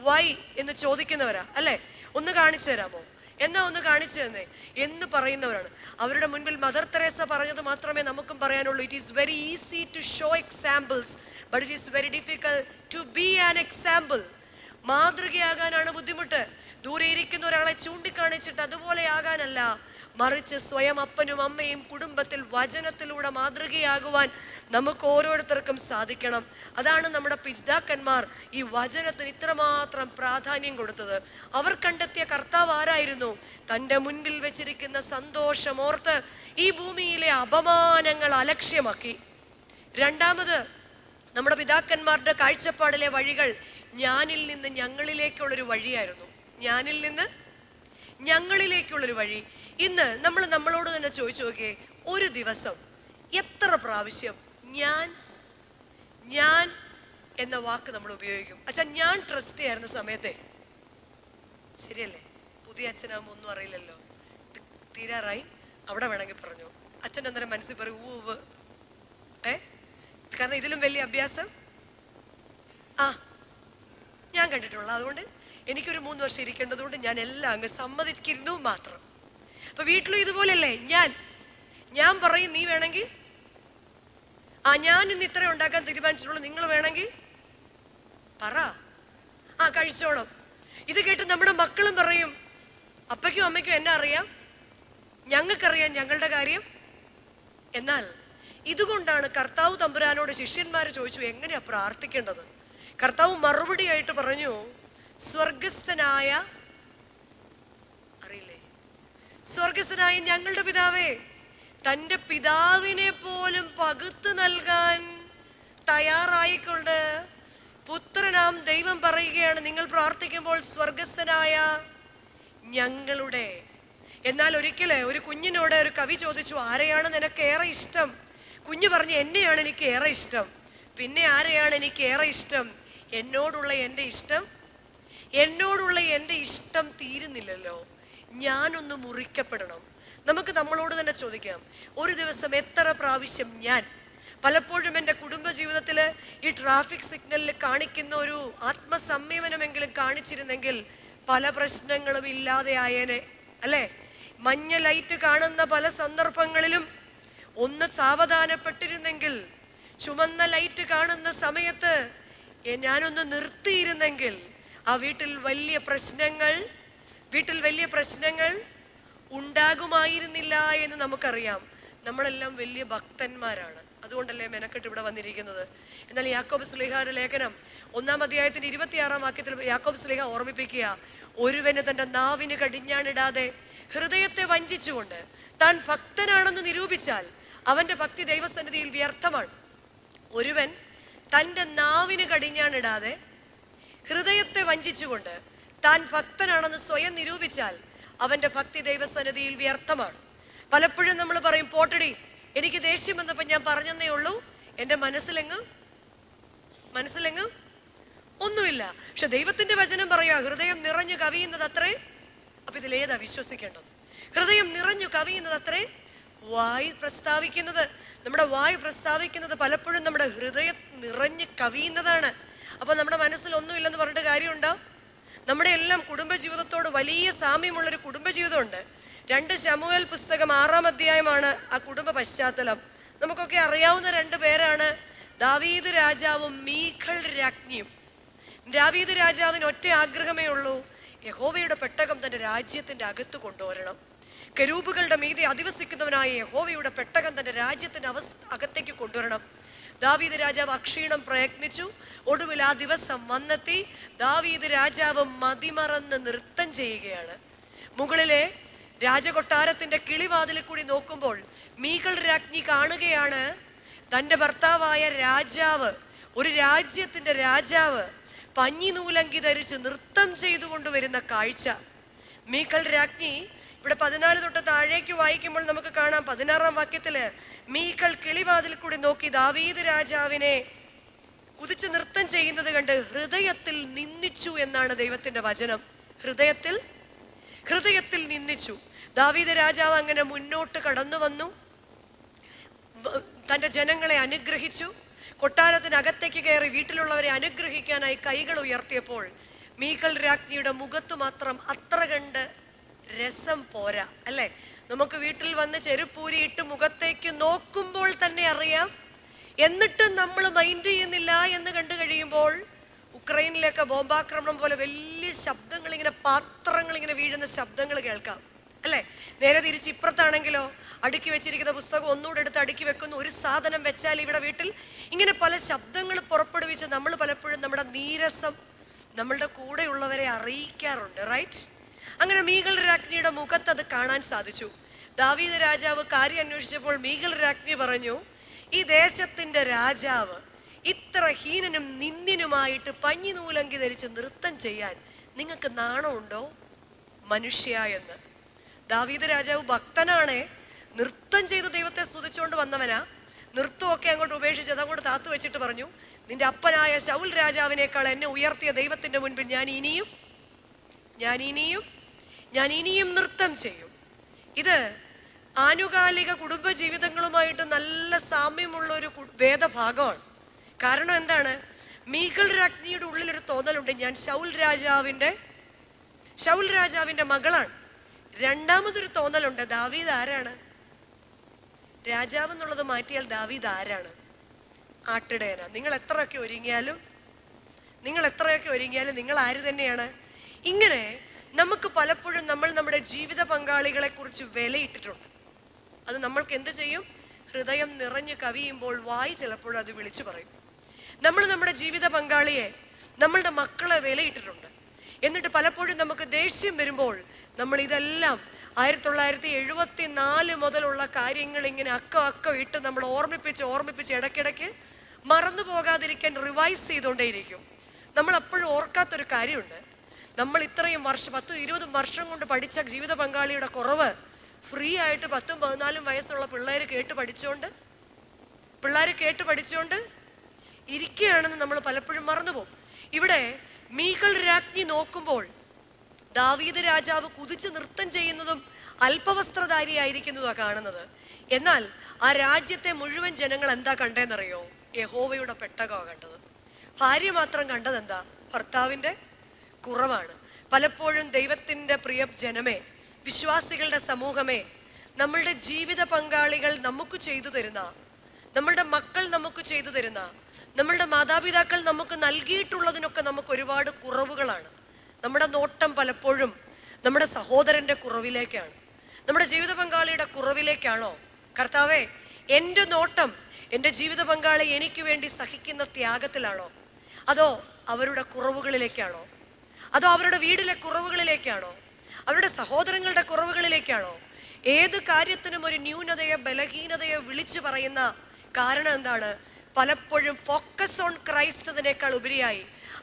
Speaker 1: വൈ എന്ന് ചോദിക്കുന്നവരാ, അല്ലെ? ഒന്ന് കാണിച്ചു തരാമോ? എന്നാ ഒന്ന് കാണിച്ചു തന്നെ എന്ന് പറയുന്നവരാണ്. അവരുടെ മുൻപിൽ മദർ തെരേസ പറഞ്ഞത് മാത്രമേ നമുക്കും പറയാനുള്ളൂ. It is very easy to show examples, but it is very difficult to be an example. മാതൃകയാകാനാണ് ബുദ്ധിമുട്ട്. ദൂരെ ഇരിക്കുന്ന ഒരാളെ ചൂണ്ടിക്കാണിച്ചിട്ട് അതുപോലെ ആകാനല്ല, മറിച്ച് സ്വയം അപ്പനും അമ്മയും കുടുംബത്തിൽ വചനത്തിലൂടെ മാതൃകയാകുവാൻ നമുക്ക് ഓരോരുത്തർക്കും സാധിക്കണം. അതാണ് നമ്മുടെ പിതാക്കന്മാർ ഈ വചനത്തിന് ഇത്രമാത്രം പ്രാധാന്യം കൊടുത്തത്. അവർ കണ്ടെത്തിയ കർത്താവ് ആരായിരുന്നു? തൻ്റെ മുൻപിൽ വെച്ചിരിക്കുന്ന സന്തോഷമോർത്ത് ഈ ഭൂമിയിലെ അപമാനങ്ങൾ അലക്ഷ്യമാക്കി. രണ്ടാമത്, നമ്മുടെ പിതാക്കന്മാരുടെ കാഴ്ചപ്പാടിലെ വഴികൾ ഞാനിൽ നിന്ന് ഞങ്ങളിലേക്കുള്ളൊരു വഴിയായിരുന്നു. ഞാനിൽ നിന്ന് ഞങ്ങളിലേക്കുള്ളൊരു വഴി. ഇന്ന് നമ്മൾ നമ്മളോട് തന്നെ ചോദിച്ചു നോക്കിയേ, ഒരു ദിവസം എത്ര പ്രാവശ്യം ഞാൻ എന്ന വാക്ക് നമ്മൾ ഉപയോഗിക്കും? അച്ഛാ, ഞാൻ ട്രസ്റ്റ് ചെയ്യായിരുന്ന സമയത്തെ, ശരിയല്ലേ? പുതിയ അച്ഛനാകുമ്പോ ഒന്നും അറിയില്ലല്ലോ, തീരാറായി, അവിടെ വേണമെങ്കിൽ പറഞ്ഞു. അച്ഛൻ അന്നേരം മനസ്സിൽ പറയും ഊവ്. കാരണം ഇതിലും വലിയ അഭ്യാസം ഞാൻ കണ്ടിട്ടുള്ള. അതുകൊണ്ട് എനിക്കൊരു 3 വർഷം ഇരിക്കേണ്ടതുകൊണ്ട് ഞാൻ എല്ലാം അങ്ങ് സമ്മതിക്കുന്നു മാത്രം. അപ്പൊ വീട്ടിലും ഇതുപോലെയല്ലേ? ഞാൻ പറയും, നീ വേണമെങ്കിൽ ഞാൻ ഇന്ന് ഇത്ര ഉണ്ടാക്കാൻ തീരുമാനിച്ചിട്ടുള്ളൂ, നിങ്ങൾ വേണമെങ്കിൽ പറ, കഴിച്ചോണം. ഇത് കേട്ട് നമ്മുടെ മക്കളും പറയും, അപ്പയ്ക്കും അമ്മയ്ക്കും എന്നെ അറിയാം, ഞങ്ങൾക്കറിയാം ഞങ്ങളുടെ കാര്യം. എന്നാൽ ഇതുകൊണ്ടാണ് കർത്താവ് തമ്പുരാനോട് ശിഷ്യന്മാർ ചോദിച്ചു എങ്ങനെയാ പ്രാർത്ഥിക്കേണ്ടത്. കർത്താവ് മറുപടിയായിട്ട് പറഞ്ഞു, സ്വർഗസ്ഥനായ, അറിയില്ലേ, സ്വർഗസ്ഥനായ ഞങ്ങളുടെ പിതാവേ, തൻ്റെ പിതാവിനെ പോലും പകുത്തു നൽകാൻ തയ്യാറായിക്കൊണ്ട് പുത്രനാം ദൈവം പറയുകയാണ്, നിങ്ങൾ പ്രാർത്ഥിക്കുമ്പോൾ സ്വർഗസ്ഥനായ ഞങ്ങളുടെ. എന്നാൽ ഒരിക്കല് ഒരു കുഞ്ഞിനോട് ഒരു കവി ചോദിച്ചു, ആരെയാണ് നിനക്ക് ഏറെ ഇഷ്ടം? കുഞ്ഞു പറഞ്ഞു, എന്നെയാണ് എനിക്ക് ഏറെ ഇഷ്ടം. പിന്നെ ആരെയാണ് എനിക്ക് ഏറെ ഇഷ്ടം? എന്നോടുള്ള എൻ്റെ ഇഷ്ടം തീരുന്നില്ലല്ലോ, ഞാനൊന്ന് മുറിക്കപ്പെടണം. നമുക്ക് നമ്മളോട് തന്നെ ചോദിക്കാം, ഒരു ദിവസം എത്ര പ്രാവശ്യം പലപ്പോഴും എൻ്റെ കുടുംബ ജീവിതത്തിൽ ഈ ട്രാഫിക് സിഗ്നലിൽ കാണിക്കുന്ന ഒരു ആത്മസംയമനമെങ്കിലും കാണിച്ചിരുന്നെങ്കിൽ പല പ്രശ്നങ്ങളും ഇല്ലാതെ ആയേനെ, അല്ലേ? മഞ്ഞ ലൈറ്റ് കാണുന്ന പല സന്ദർഭങ്ങളിലും ഒന്ന് സാവധാനപ്പെട്ടിരുന്നെങ്കിൽ, ചുമന്ന ലൈറ്റ് കാണുന്ന സമയത്ത് ഞാനൊന്ന് നിർത്തിയിരുന്നെങ്കിൽ ആ വീട്ടിൽ വലിയ പ്രശ്നങ്ങൾ ഉണ്ടാകുമായിരുന്നില്ല എന്ന് നമുക്കറിയാം. നമ്മളെല്ലാം വലിയ ഭക്തന്മാരാണ്, അതുകൊണ്ടല്ലേ മെനക്കെട്ട് ഇവിടെ വന്നിരിക്കുന്നത്. എന്നാൽ യാക്കോബ് ശ്ലീഹയുടെ ലേഖനം 1-ാം അധ്യായത്തിന്റെ 26-ാം വാക്യത്തിൽ യാക്കോബ് ശ്ലീഹ ഓർമ്മിപ്പിക്കുക, ഒരുവന് തന്റെ നാവിന് കടിഞ്ഞാണിടാതെ ഹൃദയത്തെ വഞ്ചിച്ചുകൊണ്ട് താൻ ഭക്തനാണെന്ന് നിരൂപിച്ചാൽ അവന്റെ ഭക്തി ദൈവസന്നിധിയിൽ വ്യർത്ഥമാണ്. ഒരുവൻ തൻ്റെ നാവിന് കടിഞ്ഞാണിടാതെ ഹൃദയത്തെ വഞ്ചിച്ചുകൊണ്ട് താൻ ഭക്തനാണെന്ന് സ്വയം നിരൂപിച്ചാൽ അവന്റെ ഭക്തി ദൈവസന്നിധിയിൽ വ്യർത്ഥമാണ്. പലപ്പോഴും നമ്മൾ പറയും, പോട്ടടി, എനിക്ക് ദേഷ്യം വന്നപ്പോൾ ഞാൻ പറഞ്ഞതേ ഉള്ളൂ, എൻ്റെ മനസ്സിലെങ്ങും ഒന്നുമില്ല. പക്ഷെ ദൈവത്തിന്റെ വചനം പറയാ, ഹൃദയം നിറഞ്ഞു കവിയുന്നത് അത്രേ. അപ്പൊ ഇതിലേതാ വിശ്വസിക്കേണ്ടത്? ഹൃദയം നിറഞ്ഞു കവിയുന്നത് അത്രേ വായ് പ്രസ്താവിക്കുന്നത്. നമ്മുടെ വായ് പ്രസ്താവിക്കുന്നത് പലപ്പോഴും നമ്മുടെ ഹൃദയം നിറഞ്ഞു കവിയുന്നതാണ്. അപ്പൊ നമ്മുടെ മനസ്സിൽ ഒന്നുമില്ലെന്ന് പറഞ്ഞിട്ട് കാര്യമുണ്ടോ? നമ്മുടെ എല്ലാം കുടുംബജീവിതത്തോട് വലിയ സാമ്യമുള്ളൊരു കുടുംബജീവിതമുണ്ട്. 2 ശമൂവേൽ പുസ്തകം 6-ാം അധ്യായമാണ് ആ കുടുംബ പശ്ചാത്തലം. നമുക്കൊക്കെ അറിയാവുന്ന 2 പേരാണ് ദാവീദ് രാജാവും മീഖൾ രാജ്ഞിയും. ദാവീദ് രാജാവിന് ഒറ്റ ആഗ്രഹമേ ഉള്ളൂ, യഹോവയുടെ പെട്ടകം തന്റെ രാജ്യത്തിന്റെ അകത്ത് കൊണ്ടുവരണം. കെരൂബുകളുടെ മീതെ അധിവസിക്കുന്നവനായ യഹോവയുടെ പെട്ടകം തന്റെ രാജ്യത്തിന്റെ അകത്തേക്ക് കൊണ്ടുവരണം. ദാവീദ് രാജാവ് അക്ഷീണം പ്രയത്നിച്ചു. ഒടുവിൽ ആ ദിവസം വന്നെത്തി. ദാവീദ് രാജാവ് മതിമറന്ന് നൃത്തം ചെയ്യുകയാണ്. മുകളിലെ രാജകൊട്ടാരത്തിന്റെ കിളിവാതിലിൽ കൂടി നോക്കുമ്പോൾ മീഖൾ രാജ്ഞി കാണുകയാണ് തന്റെ ഭർത്താവായ രാജാവ്, ഒരു രാജ്യത്തിന്റെ രാജാവ് പഞ്ഞി നൂലങ്കി ധരിച്ച് നൃത്തം ചെയ്തുകൊണ്ടുവരുന്ന കാഴ്ച. മീഖൾ രാജ്ഞി ഇവിടെ 14 തൊട്ട് താഴേക്ക് വായിക്കുമ്പോൾ നമുക്ക് കാണാം 16-ാം വാക്യത്തില് മീഖൾ കിളിവാതിൽ കൂടി നോക്കി ദാവീദ് രാജാവിനെ കുതിച്ച് നൃത്തം ചെയ്യുന്നത് കണ്ട് ഹൃദയത്തിൽ നിന്ദിച്ചു എന്നാണ് ദൈവത്തിന്റെ വചനം. ഹൃദയത്തിൽ നിന്ദിച്ചു. ദാവീദ് രാജാവ് അങ്ങനെ മുന്നോട്ട് കടന്നു വന്നു, തന്റെ ജനങ്ങളെ അനുഗ്രഹിച്ചു. കൊട്ടാരത്തിനകത്തേക്ക് കയറി വീട്ടിലുള്ളവരെ അനുഗ്രഹിക്കാനായി കൈകൾ ഉയർത്തിയപ്പോൾ മീഖൾ രാജ്ഞിയുടെ മുഖത്ത് മാത്രം അത്ര കണ്ട് രസം പോരാ, അല്ലെ? നമുക്ക് വീട്ടിൽ വന്ന് ചെരുപ്പൂരിയിട്ട് മുഖത്തേക്ക് നോക്കുമ്പോൾ തന്നെ അറിയാം. എന്നിട്ടും നമ്മൾ മൈൻഡ് ചെയ്യുന്നില്ല എന്ന് കണ്ടു കഴിയുമ്പോൾ ഉക്രൈനിലേക്ക് ബോംബാക്രമണം പോലെ വലിയ ശബ്ദങ്ങൾ, ഇങ്ങനെ പാത്രങ്ങൾ ഇങ്ങനെ വീഴുന്ന ശബ്ദങ്ങൾ കേൾക്കാം, അല്ലെ? നേരെ തിരിച്ച് ഇപ്പുറത്താണെങ്കിലോ അടുക്കി വെച്ചിരിക്കുന്ന പുസ്തകം ഒന്നുകൂടെ എടുത്ത് അടുക്കി വെക്കുന്നു. ഒരു സാധനം വെച്ചാൽ ഇവിടെ വീട്ടിൽ ഇങ്ങനെ പല ശബ്ദങ്ങൾ പുറപ്പെടുവിച്ച് നമ്മൾ പലപ്പോഴും നമ്മുടെ നീരസം നമ്മളുടെ കൂടെയുള്ളവരെ അറിയിക്കാറുണ്ട്, റൈറ്റ്? അങ്ങനെ മീഖൾ രാജ്ഞിയുടെ മുഖത്ത് അത് കാണാൻ സാധിച്ചു. ദാവീദ് രാജാവ് കാര്യം അന്വേഷിച്ചപ്പോൾ മീഖൾ രാജ്ഞി പറഞ്ഞു, ഈ ദേശത്തിന്റെ രാജാവ് ഇത്ര ഹീനനും നിന്ദ്യനുമായിട്ട് പഞ്ഞി നൂലങ്കി ധരിച്ച് നൃത്തം ചെയ്യാൻ നിങ്ങൾക്ക് നാണമുണ്ടോ മനുഷ്യ എന്ന്. ദാവീദ് രാജാവ് ഭക്തനാണേ, നൃത്തം ചെയ്ത് ദൈവത്തെ സ്തുതിച്ചുകൊണ്ട് വന്നവനാ. നൃത്തമൊക്കെ അങ്ങോട്ട് ഉപേക്ഷിച്ച് അതങ്ങോട്ട് താത്തു വെച്ചിട്ട് പറഞ്ഞു, നിന്റെ അപ്പനായ ശൗൽ രാജാവിനേക്കാൾ എന്നെ ഉയർത്തിയ ദൈവത്തിന്റെ മുൻപിൽ ഞാൻ ഇനിയും നൃത്തം ചെയ്യും. ഇത് ആനുകാലിക കുടുംബ ജീവിതങ്ങളുമായിട്ട് നല്ല സാമ്യമുള്ള ഒരു വേദഭാഗമാണ്. കാരണം എന്താണ്? മീഖൾ രാജ്ഞിയുടെ ഉള്ളിലൊരു തോന്നലുണ്ട്, ഞാൻ ശൗൽ രാജാവിന്റെ മകളാണ്. രണ്ടാമതൊരു തോന്നലുണ്ട്, ദാവീദ് ആരാണ്? രാജാവ് എന്നുള്ളത് മാറ്റിയാൽ ദാവീദ് ആരാണ്? ആട്ടിടയനാ. നിങ്ങൾ എത്രയൊക്കെ ഒരുങ്ങിയാലും നിങ്ങൾ ആര് തന്നെയാണ്? ഇങ്ങനെ നമുക്ക് പലപ്പോഴും നമ്മൾ നമ്മുടെ ജീവിത പങ്കാളികളെ കുറിച്ച് വിലയിട്ടിട്ടുണ്ട്. അത് നമ്മൾക്ക് എന്ത് ചെയ്യും? ഹൃദയം നിറഞ്ഞു കവിയുമ്പോൾ വായി ചിലപ്പോൾ അത് വിളിച്ചു പറയും. നമ്മൾ നമ്മുടെ ജീവിത പങ്കാളിയെ, നമ്മളുടെ മക്കളെ വിലയിട്ടിട്ടുണ്ട്. എന്നിട്ട് പലപ്പോഴും നമുക്ക് ദേഷ്യം വരുമ്പോൾ നമ്മൾ ഇതെല്ലാം 1974 മുതലുള്ള കാര്യങ്ങൾ ഇങ്ങനെ അക്ക ഇട്ട് നമ്മൾ ഓർമ്മിപ്പിച്ച് ഇടയ്ക്കിടയ്ക്ക് മറന്നു പോകാതിരിക്കാൻ റിവൈസ് ചെയ്തുകൊണ്ടേയിരിക്കും. നമ്മൾ അപ്പോഴും ഓർക്കാത്തൊരു കാര്യമുണ്ട്, നമ്മൾ ഇത്രയും വർഷം 10-20 വർഷം കൊണ്ട് പഠിച്ച ജീവിത പങ്കാളിയുടെ കുറവ് ഫ്രീ ആയിട്ട് 10-14 വയസ്സുള്ള പിള്ളേർ കേട്ട് പഠിച്ചുകൊണ്ട് ഇരിക്കുകയാണെന്ന് നമ്മൾ പലപ്പോഴും മറന്നുപോകും. ഇവിടെ മീഖൾ രാജ്ഞി നോക്കുമ്പോൾ ദാവീദ് രാജാവ് കുതിച്ച് നൃത്തം ചെയ്യുന്നതും അല്പവസ്ത്രധാരിയായിരിക്കുന്നതാണ് കാണുന്നത്. എന്നാൽ ആ രാജ്യത്തെ മുഴുവൻ ജനങ്ങൾ എന്താ കണ്ടേന്നറിയോ? യഹോവയുടെ പെട്ടകമാണ് കണ്ടത്. ഭാര്യ മാത്രം കണ്ടതെന്താ? ഭർത്താവിന്റെ കുറവാണ്. പലപ്പോഴും ദൈവത്തിന്റെ പ്രിയ ജനമേ, വിശ്വാസികളുടെ സമൂഹമേ, നമ്മളുടെ ജീവിത പങ്കാളികൾ നമുക്ക് ചെയ്തു തരുന്ന, നമ്മളുടെ മക്കൾ നമുക്ക് ചെയ്തു തരുന്ന, നമ്മളുടെ മാതാപിതാക്കൾ നമുക്ക് നൽകിയിട്ടുള്ളതിനൊക്കെ നമുക്ക് ഒരുപാട് കുറവുകളാണ്. നമ്മുടെ നോട്ടം പലപ്പോഴും നമ്മുടെ സഹോദരന്റെ കുറവിലേക്കാണ്, നമ്മുടെ ജീവിത പങ്കാളിയുടെ കുറവിലേക്കാണോ? കർത്താവേ, എൻ്റെ നോട്ടം എൻ്റെ ജീവിത പങ്കാളി എനിക്ക് വേണ്ടി സഹിക്കുന്ന ത്യാഗത്തിലാണോ? അതോ അവരുടെ കുറവുകളിലേക്കാണോ? അതോ അവരുടെ വീടിലെ കുറവുകളിലേക്കാണോ? അവരുടെ സഹോദരങ്ങളുടെ കുറവുകളിലേക്കാണോ? ഏത് കാര്യത്തിനും ഒരു ന്യൂനതയോ ബലഹീനതയോ വിളിച്ചു പറയുന്ന കാരണം എന്താണ്? പലപ്പോഴും ഫോക്കസ് ഓൺ ക്രൈസ്റ്റ് എന്നതിനേക്കാൾ ഉപരിയായി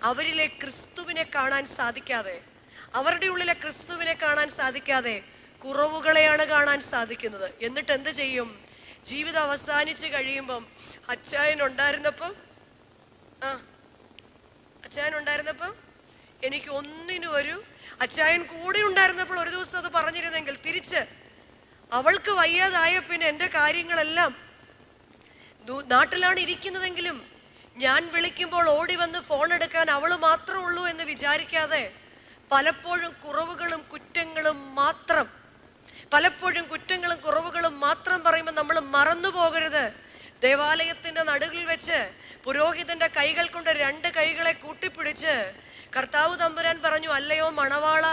Speaker 1: അവരിലെ ക്രിസ്തുവിനെ കാണാൻ സാധിക്കാതെ, അവരുടെ ഉള്ളിലെ ക്രിസ്തുവിനെ കാണാൻ സാധിക്കാതെ കുറവുകളെയാണ് കാണാൻ സാധിക്കുന്നത്. എന്നിട്ട് എന്ത് ചെയ്യും? ജീവിതം അവസാനിച്ച് കഴിയുമ്പം അച്ചായൻ ഉണ്ടായിരുന്നപ്പം എനിക്ക് ഒന്നിനും അച്ചായൻ കൂടെ ഉണ്ടായിരുന്നപ്പോൾ ഒരു ദിവസം അത് പറഞ്ഞിരുന്നെങ്കിൽ, തിരിച്ച് അവൾക്ക് വയ്യാതായ പിന്നെ എൻ്റെ കാര്യങ്ങളെല്ലാം നാട്ടിലാണ് ഇരിക്കുന്നതെങ്കിലും ഞാൻ വിളിക്കുമ്പോൾ ഓടി വന്ന് ഫോൺ എടുക്കാൻ അവള് മാത്രമേ ഉള്ളൂ എന്ന് വിചാരിക്കാതെ പലപ്പോഴും കുറവുകളും കുറ്റങ്ങളും മാത്രം പറയുമ്പോൾ നമ്മൾ മറന്നു പോകരുത്. ദേവാലയത്തിന്റെ നടുവിൽ വെച്ച് പുരോഹിതന്റെ കൈകൾ കൊണ്ട് 2 കൈകളെ കൂട്ടിപ്പിടിച്ച് കർത്താവ് തമ്പുരാൻ പറഞ്ഞു, അല്ലയോ മണവാള,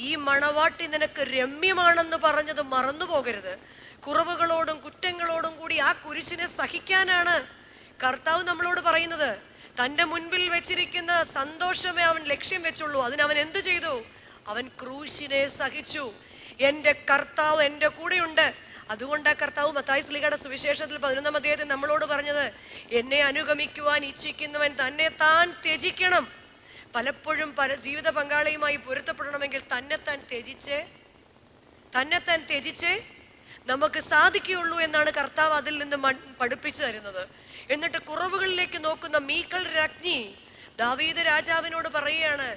Speaker 1: ഈ മണവാട്ടി നിനക്ക് രമ്യമാണെന്ന് പറഞ്ഞത് മറന്നു പോകരുത്. കുറവുകളോടും കുറ്റങ്ങളോടും കൂടി ആ കുരിശിനെ സഹിക്കാനാണ് കർത്താവ് നമ്മളോട് പറയുന്നത്. തൻ്റെ മുൻപിൽ വെച്ചിരിക്കുന്ന സന്തോഷമേ അവൻ ലക്ഷ്യം വെച്ചുള്ളൂ. അതിനവൻ എന്തു ചെയ്തു? അവൻ ക്രൂശിനെ സഹിച്ചു. എൻ്റെ കർത്താവ് എൻ്റെ കൂടെയുണ്ട്. അതുകൊണ്ട് ആ കർത്താവ് മത്തായി ശ്ലീഹയുടെ സുവിശേഷത്തിൽ 11-ാം അധ്യായത്തിൽ നമ്മളോട് പറഞ്ഞത്, എന്നെ അനുഗമിക്കുവാൻ ഇച്ഛിക്കുന്നവൻ തന്നെ താൻ ത്യജിക്കണം. പലപ്പോഴും ജീവിത പങ്കാളിയുമായി പൊരുത്തപ്പെടണമെങ്കിൽ തന്നെത്താൻ ത്യജിച്ചേ നമുക്ക് സാധിക്കുകയുള്ളൂ എന്നാണ് കർത്താവ് അതിൽ നിന്ന് പഠിപ്പിച്ചു തരുന്നത്. എന്നിട്ട് കുറവുകളിലേക്ക് നോക്കുന്ന മീക്കൽ രാജ്ഞി ദാവീദ് രാജാവിനോട് പറയുകയാണ്,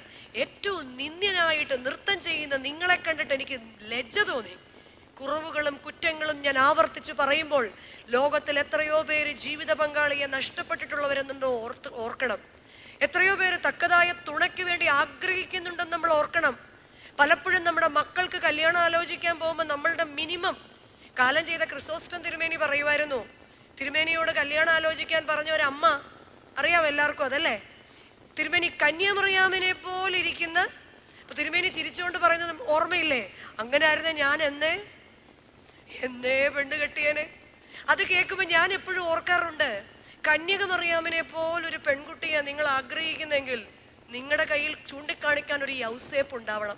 Speaker 1: ഏറ്റവും നിന്ദ്യനായിട്ട് നൃത്തം ചെയ്യുന്ന നിങ്ങളെ കണ്ടിട്ട് എനിക്ക് ലജ്ജ തോന്നി. കുറവുകളും കുറ്റങ്ങളും ഞാൻ ആവർത്തിച്ച് പറയുമ്പോൾ ലോകത്തിൽ എത്രയോ പേര് ജീവിത പങ്കാളിയെ നഷ്ടപ്പെട്ടിട്ടുള്ളവരെന്നുണ്ടോ ഓർക്കണം. എത്രയോ പേര് തക്കതായ തുണയ്ക്ക് വേണ്ടി ആഗ്രഹിക്കുന്നുണ്ടെന്ന് നമ്മൾ ഓർക്കണം. പലപ്പോഴും നമ്മുടെ മക്കൾക്ക് കല്യാണം ആലോചിക്കാൻ പോകുമ്പോൾ നമ്മളുടെ മിനിമം കാലം ചെയ്ത ക്രിസോസ്റ്റം തിരുമേനി പറയുമായിരുന്നു, തിരുമേനിയോട് കല്യാണം ആലോചിക്കാൻ പറഞ്ഞ ഒരമ്മ, അറിയാം എല്ലാവർക്കും അതല്ലേ, തിരുമേനി കന്യാമറിയാമിനെ പോലെ ഇരിക്കുന്ന, തിരുമേനി ചിരിച്ചുകൊണ്ട് പറയുന്നത് ഓർമ്മയില്ലേ, അങ്ങനെ ആയിരുന്നേ ഞാൻ എന്നേ പെണ്ണ് കെട്ടിയനെ. അത് കേൾക്കുമ്പോൾ ഞാൻ എപ്പോഴും ഓർക്കാറുണ്ട്, കന്യകമറിയാമിനെ പോലൊരു പെൺകുട്ടിയെ നിങ്ങൾ ആഗ്രഹിക്കുന്നെങ്കിൽ നിങ്ങളുടെ കയ്യിൽ ചൂണ്ടിക്കാണിക്കാൻ ഒരു യൗസേപ്പ് ഉണ്ടാവണം.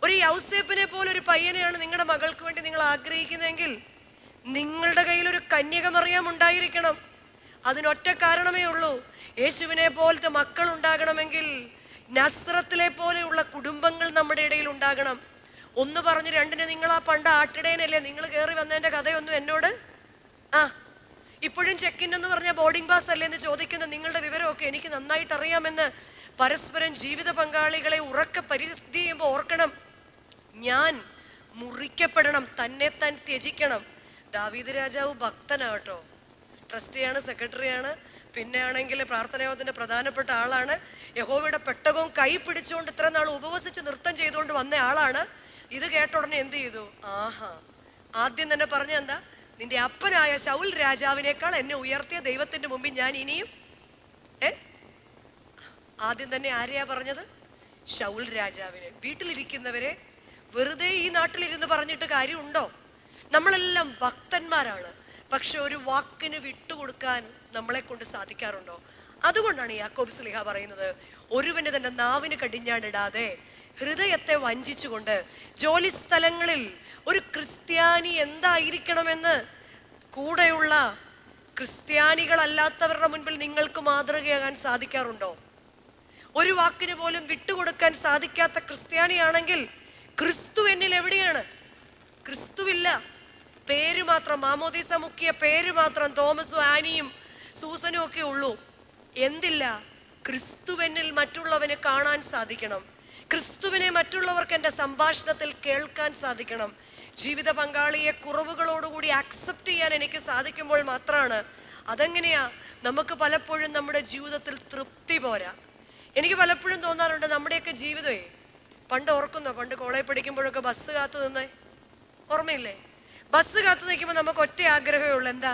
Speaker 1: ഒരു യൗസേപ്പിനെ പോലൊരു പയ്യനെയാണ് നിങ്ങളുടെ മകൾക്ക് വേണ്ടി നിങ്ങൾ ആഗ്രഹിക്കുന്നതെങ്കിൽ നിങ്ങളുടെ കയ്യിൽ ഒരു കന്യകമറിയാം ഉണ്ടായിരിക്കണം. അതിനൊറ്റ കാരണമേ ഉള്ളൂ, യേശുവിനെ പോലത്തെ മക്കൾ ഉണ്ടാകണമെങ്കിൽ നസ്രത്തിലെ പോലെയുള്ള കുടുംബങ്ങൾ നമ്മുടെ ഇടയിൽ ഉണ്ടാകണം. 1 പറഞ്ഞ് 2 നിങ്ങൾ ആ പണ്ട് ആട്ടിടേനല്ലേ നിങ്ങൾ കയറി വന്നതിന്റെ കഥയൊന്നും എന്നോട് ഇപ്പോഴും ചെക്കിൻ എന്ന് പറഞ്ഞ ബോർഡിംഗ് പാസ് അല്ലേ എന്ന് ചോദിക്കുന്ന നിങ്ങളുടെ വിവരമൊക്കെ എനിക്ക് നന്നായിട്ട് അറിയാമെന്ന് പരസ്പരം ജീവിത പങ്കാളികളെ ഉറക്കെ പരിസ്ഥിതി ചെയ്യുമ്പോൾ ഓർക്കണം, ഞാൻ മുറിക്കപ്പെടണം, തന്നെ താൻ ത്യജിക്കണം. ദാവീദ് രാജാവ് ഭക്തനാട്ടോ, ട്രസ്റ്റിയാണ്, സെക്രട്ടറിയാണ്, പിന്നെ ആണെങ്കിൽ പ്രാർത്ഥനായോഗത്തിന്റെ പ്രധാനപ്പെട്ട ആളാണ്. യഹോവയുടെ പെട്ടകവും കൈ പിടിച്ചുകൊണ്ട് ഇത്ര നാൾ ഉപവസിച്ച് നൃത്തം ചെയ്തുകൊണ്ട് വന്ന ആളാണ്. ഇത് കേട്ട ഉടനെ എന്ത് ചെയ്തു? ആദ്യം തന്നെ പറഞ്ഞ എന്താ, നിന്റെ അപ്പനായ ശൗൽ രാജാവിനേക്കാൾ എന്നെ ഉയർത്തിയ ദൈവത്തിന്റെ മുമ്പിൽ ഞാൻ ഇനിയും ആദ്യം തന്നെ ആരെയാ പറഞ്ഞത്? ശൗൽ രാജാവിനെ. വീട്ടിലിരിക്കുന്നവരെ വെറുതെ ഈ നാട്ടിലിരുന്ന് പറഞ്ഞിട്ട് കാര്യമുണ്ടോ? നമ്മളെല്ലാം ഭക്തന്മാരാണ്, പക്ഷെ ഒരു വാക്കിന് വിട്ടുകൊടുക്കാൻ നമ്മളെ കൊണ്ട് സാധിക്കാറുണ്ടോ? അതുകൊണ്ടാണ് യാക്കോബ് ശ്ലീഹ പറയുന്നത്, ഒരുവന് തന്റെ നാവിന് കടിഞ്ഞാണിടാതെ ഹൃദയത്തെ വഞ്ചിച്ചുകൊണ്ട്. ജോലി സ്ഥലങ്ങളിൽ ഒരു ക്രിസ്ത്യാനി എന്തായിരിക്കണമെന്ന് കൂടെയുള്ള ക്രിസ്ത്യാനികളല്ലാത്തവരുടെ മുൻപിൽ നിങ്ങൾക്ക് മാതൃകയാകാൻ സാധിക്കാറുണ്ടോ? ഒരു വാക്കിന് പോലും വിട്ടുകൊടുക്കാൻ സാധിക്കാത്ത ക്രിസ്ത്യാനിയാണെങ്കിൽ ക്രിസ്തു എന്നിൽ എവിടെയാണ്? ക്രിസ്തുവില്ല, പേര് മാത്രം, മാമോദീസ മുക്കിയ പേര് മാത്രം, തോമസും ആനിയും സൂസനും ഒക്കെ ഉള്ളൂ. എന്തില്ല? ക്രിസ്തുവെന്നിൽ മറ്റുള്ളവനെ കാണാൻ സാധിക്കണം. ക്രിസ്തുവിനെ മറ്റുള്ളവർക്ക് എൻ്റെ സംഭാഷണത്തിൽ കേൾക്കാൻ സാധിക്കണം. ജീവിത പങ്കാളിയെ കുറവുകളോടുകൂടി ആക്സെപ്റ്റ് ചെയ്യാൻ എനിക്ക് സാധിക്കുമ്പോൾ മാത്രമാണ്. അതെങ്ങനെയാ? നമുക്ക് പലപ്പോഴും നമ്മുടെ ജീവിതത്തിൽ തൃപ്തി പോരാ. എനിക്ക് പലപ്പോഴും തോന്നാറുണ്ട്, നമ്മുടെയൊക്കെ ജീവിതമേ, പണ്ട് ഓർക്കുന്നോ, പണ്ട് കോളേജ് പഠിക്കുമ്പോഴൊക്കെ ബസ് കാത്തു നിന്നേ, ഓർമ്മയില്ലേ? ബസ് കാത്തു നിൽക്കുമ്പോൾ നമുക്ക് ഒറ്റ ആഗ്രഹമേ ഉള്ളൂ, എന്താ?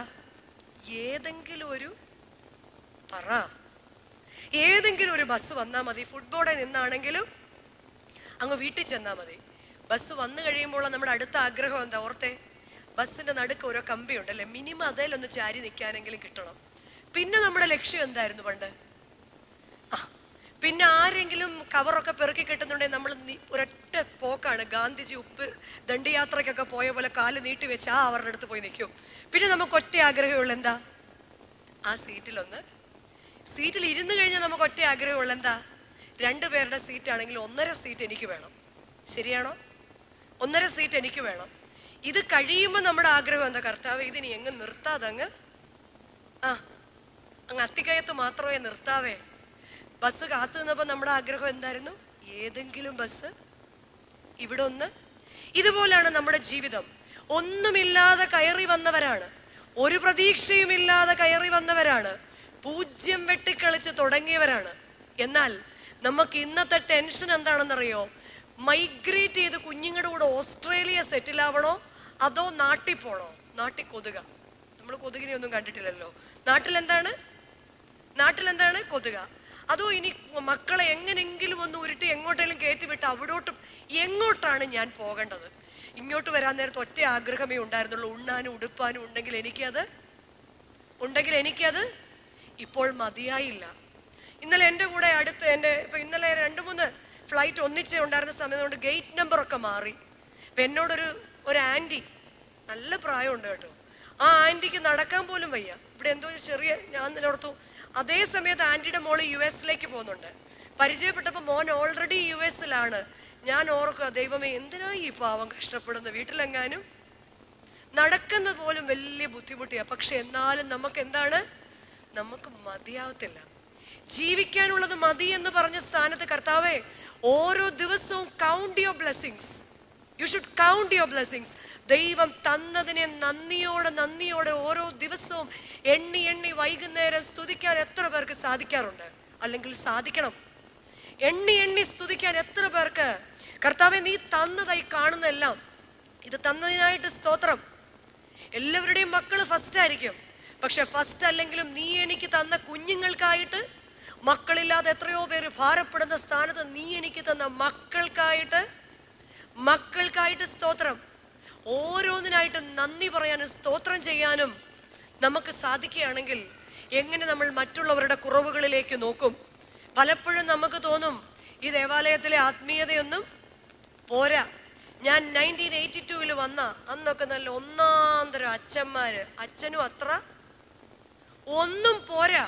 Speaker 1: ഏതെങ്കിലും ഒരു ബസ് വന്നാൽ മതി. ഫുട്ബോളിൽ നിന്നാണെങ്കിലും അങ്ങ് വീട്ടിൽ ചെന്നാൽ മതി. ബസ് വന്നു കഴിയുമ്പോൾ നമ്മുടെ അടുത്ത ആഗ്രഹം എന്താ? ഓർത്തേ, ബസ്സിന്റെ നടുക്ക് ഓരോ കമ്പി ഉണ്ടല്ലേ, മിനിമം അതിലൊന്ന് ചാരി നിൽക്കാനെങ്കിലും കിട്ടണം. പിന്നെ നമ്മുടെ ലക്ഷ്യം എന്തായിരുന്നു പണ്ട്? പിന്നെ ആരെങ്കിലും കവറൊക്കെ പെറുക്കി കിട്ടുന്നുണ്ടെങ്കിൽ നമ്മൾ ഒരൊറ്റ പോക്കാണ്. ഗാന്ധിജി ദണ്ഡിയാത്രയ്ക്കൊക്കെ പോയ പോലെ കാല് നീട്ടി വെച്ച് അവരുടെ അടുത്ത് പോയി നിൽക്കും. പിന്നെ നമുക്ക് ഒറ്റ ആഗ്രഹമുള്ള എന്താ? ആ സീറ്റിലൊന്ന് സീറ്റിൽ ഇരുന്ന് കഴിഞ്ഞാൽ നമുക്ക് ഒറ്റ ആഗ്രഹമുള്ള എന്താ? 2 പേരുടെ സീറ്റ് ആണെങ്കിൽ 1.5 സീറ്റ് എനിക്ക് വേണം. ശരിയാണോ? 1.5 സീറ്റ് എനിക്ക് വേണം. ഇത് കഴിയുമ്പോൾ നമ്മുടെ ആഗ്രഹം എന്താ? കർത്താവ്, ഇതിനി എങ്ങ് നിർത്താതെ അങ്ങ് അത്തിക്കയത്ത് മാത്രമേ നിർത്താവേ. ബസ് കാത്തു നിന്നപ്പോൾ നമ്മുടെ ആഗ്രഹം എന്തായിരുന്നു? ഏതെങ്കിലും ബസ് ഇവിടെ ഒന്ന്. ഇതുപോലാണ് നമ്മുടെ ജീവിതം. ഒന്നുമില്ലാതെ കയറി വന്നവരാണ്, ഒരു പ്രതീക്ഷയുമില്ലാതെ കയറി വന്നവരാണ്, 0 വെട്ടിക്കളിച്ച് തുടങ്ങിയവരാണ്. എന്നാൽ നമുക്ക് ഇന്നത്തെ ടെൻഷൻ എന്താണെന്നറിയോ? മൈഗ്രേറ്റ് ചെയ്ത് കുഞ്ഞുങ്ങളുടെ കൂടെ ഓസ്ട്രേലിയ സെറ്റിൽ ആവണോ അതോ നാട്ടിൽ പോണോ? നാട്ടിൽ കൊതുക. നമ്മൾ കൊതുകിനെ ഒന്നും കണ്ടിട്ടില്ലല്ലോ. നാട്ടിലെന്താണ് കൊതുക. അതോ ഇനി മക്കളെ എങ്ങനെങ്കിലും ഒന്ന് ഉരുട്ടി എങ്ങോട്ടെങ്കിലും കയറ്റിവിട്ട് അവിടോട്ട് എങ്ങോട്ടാണ് ഞാൻ പോകേണ്ടത്? ഇങ്ങോട്ട് വരാൻ നേരത്തെ ഒറ്റ ആഗ്രഹമേ ഉണ്ടായിരുന്നുള്ളൂ, ഉണ്ണാനും ഉടുപ്പാനും ഉണ്ടെങ്കിൽ എനിക്കത് ഇപ്പോൾ മതിയായില്ല. ഇന്നലെ എൻ്റെ കൂടെ ഇന്നലെ 2-3 ഫ്ലൈറ്റ് ഒന്നിച്ചേ ഉണ്ടായിരുന്ന സമയം കൊണ്ട് ഗേറ്റ് നമ്പറൊക്കെ മാറി. അപ്പം എന്നോടൊരു ആൻറ്റി, നല്ല പ്രായമുണ്ട് കേട്ടോ, ആ ആൻറ്റിക്ക് നടക്കാൻ പോലും വയ്യ. ഇവിടെ എന്തോ ഞാൻ നിലനിർത്തു. അതേ സമയത്ത് ആൻറ്റിയുടെ മോള് US പോകുന്നുണ്ട്. പരിചയപ്പെട്ടപ്പോൾ മോൻ ഓൾറെഡി US ഞാൻ ഓർക്കുക, ദൈവമേ എന്തിനാ ഈ പാവം കഷ്ടപ്പെടുന്നത്? വീട്ടിലെങ്ങാനും നടക്കുന്നത് പോലും വലിയ ബുദ്ധിമുട്ടിയാ. പക്ഷെ എന്നാലും നമുക്ക് മതിയാവത്തില്ല. ജീവിക്കാനുള്ളത് മതി എന്ന് പറഞ്ഞ സ്ഥാനത്ത് കർത്താവേ, ഓരോ ദിവസവും count your blessings. You should count your blessings. ദൈവം തന്നതിനെ നന്ദിയോടെ ഓരോ ദിവസവും എണ്ണി വൈകുന്നേരം സ്തുതിക്കാൻ എത്ര പേർക്ക് സാധിക്കാറുണ്ട്? അല്ലെങ്കിൽ സാധിക്കണം. എണ്ണി സ്തുതിക്കാൻ എത്ര പേർക്ക്? കർത്താവെ, നീ തന്നതായി കാണുന്നതെല്ലാം, ഇത് തന്നതിനായിട്ട് സ്തോത്രം. എല്ലാവരുടെയും മക്കള് ഫസ്റ്റ് ആയിരിക്കും. പക്ഷെ ഫസ്റ്റ് അല്ലെങ്കിലും നീ എനിക്ക് തന്ന കുഞ്ഞുങ്ങൾക്കായിട്ട്, മക്കളില്ലാതെ എത്രയോ പേര് ഭാരപ്പെടുന്ന സ്ഥാനത്ത് നീ എനിക്ക് തന്ന മക്കൾക്കായിട്ട് സ്തോത്രം. ഓരോന്നിനായിട്ട് നന്ദി പറയാനും സ്തോത്രം ചെയ്യാനും നമുക്ക് സാധിക്കുകയാണെങ്കിൽ എങ്ങനെ നമ്മൾ മറ്റുള്ളവരുടെ കുറവുകളിലേക്ക് നോക്കും? പലപ്പോഴും നമുക്ക് തോന്നും ഈ ദേവാലയത്തിലെ ആത്മീയതയൊന്നും പോരാ. ഞാൻ 1982 വന്ന അന്നൊക്കെ നല്ല ഒന്നാന്തരം അച്ഛനും അത്ര ഒന്നും പോരാ.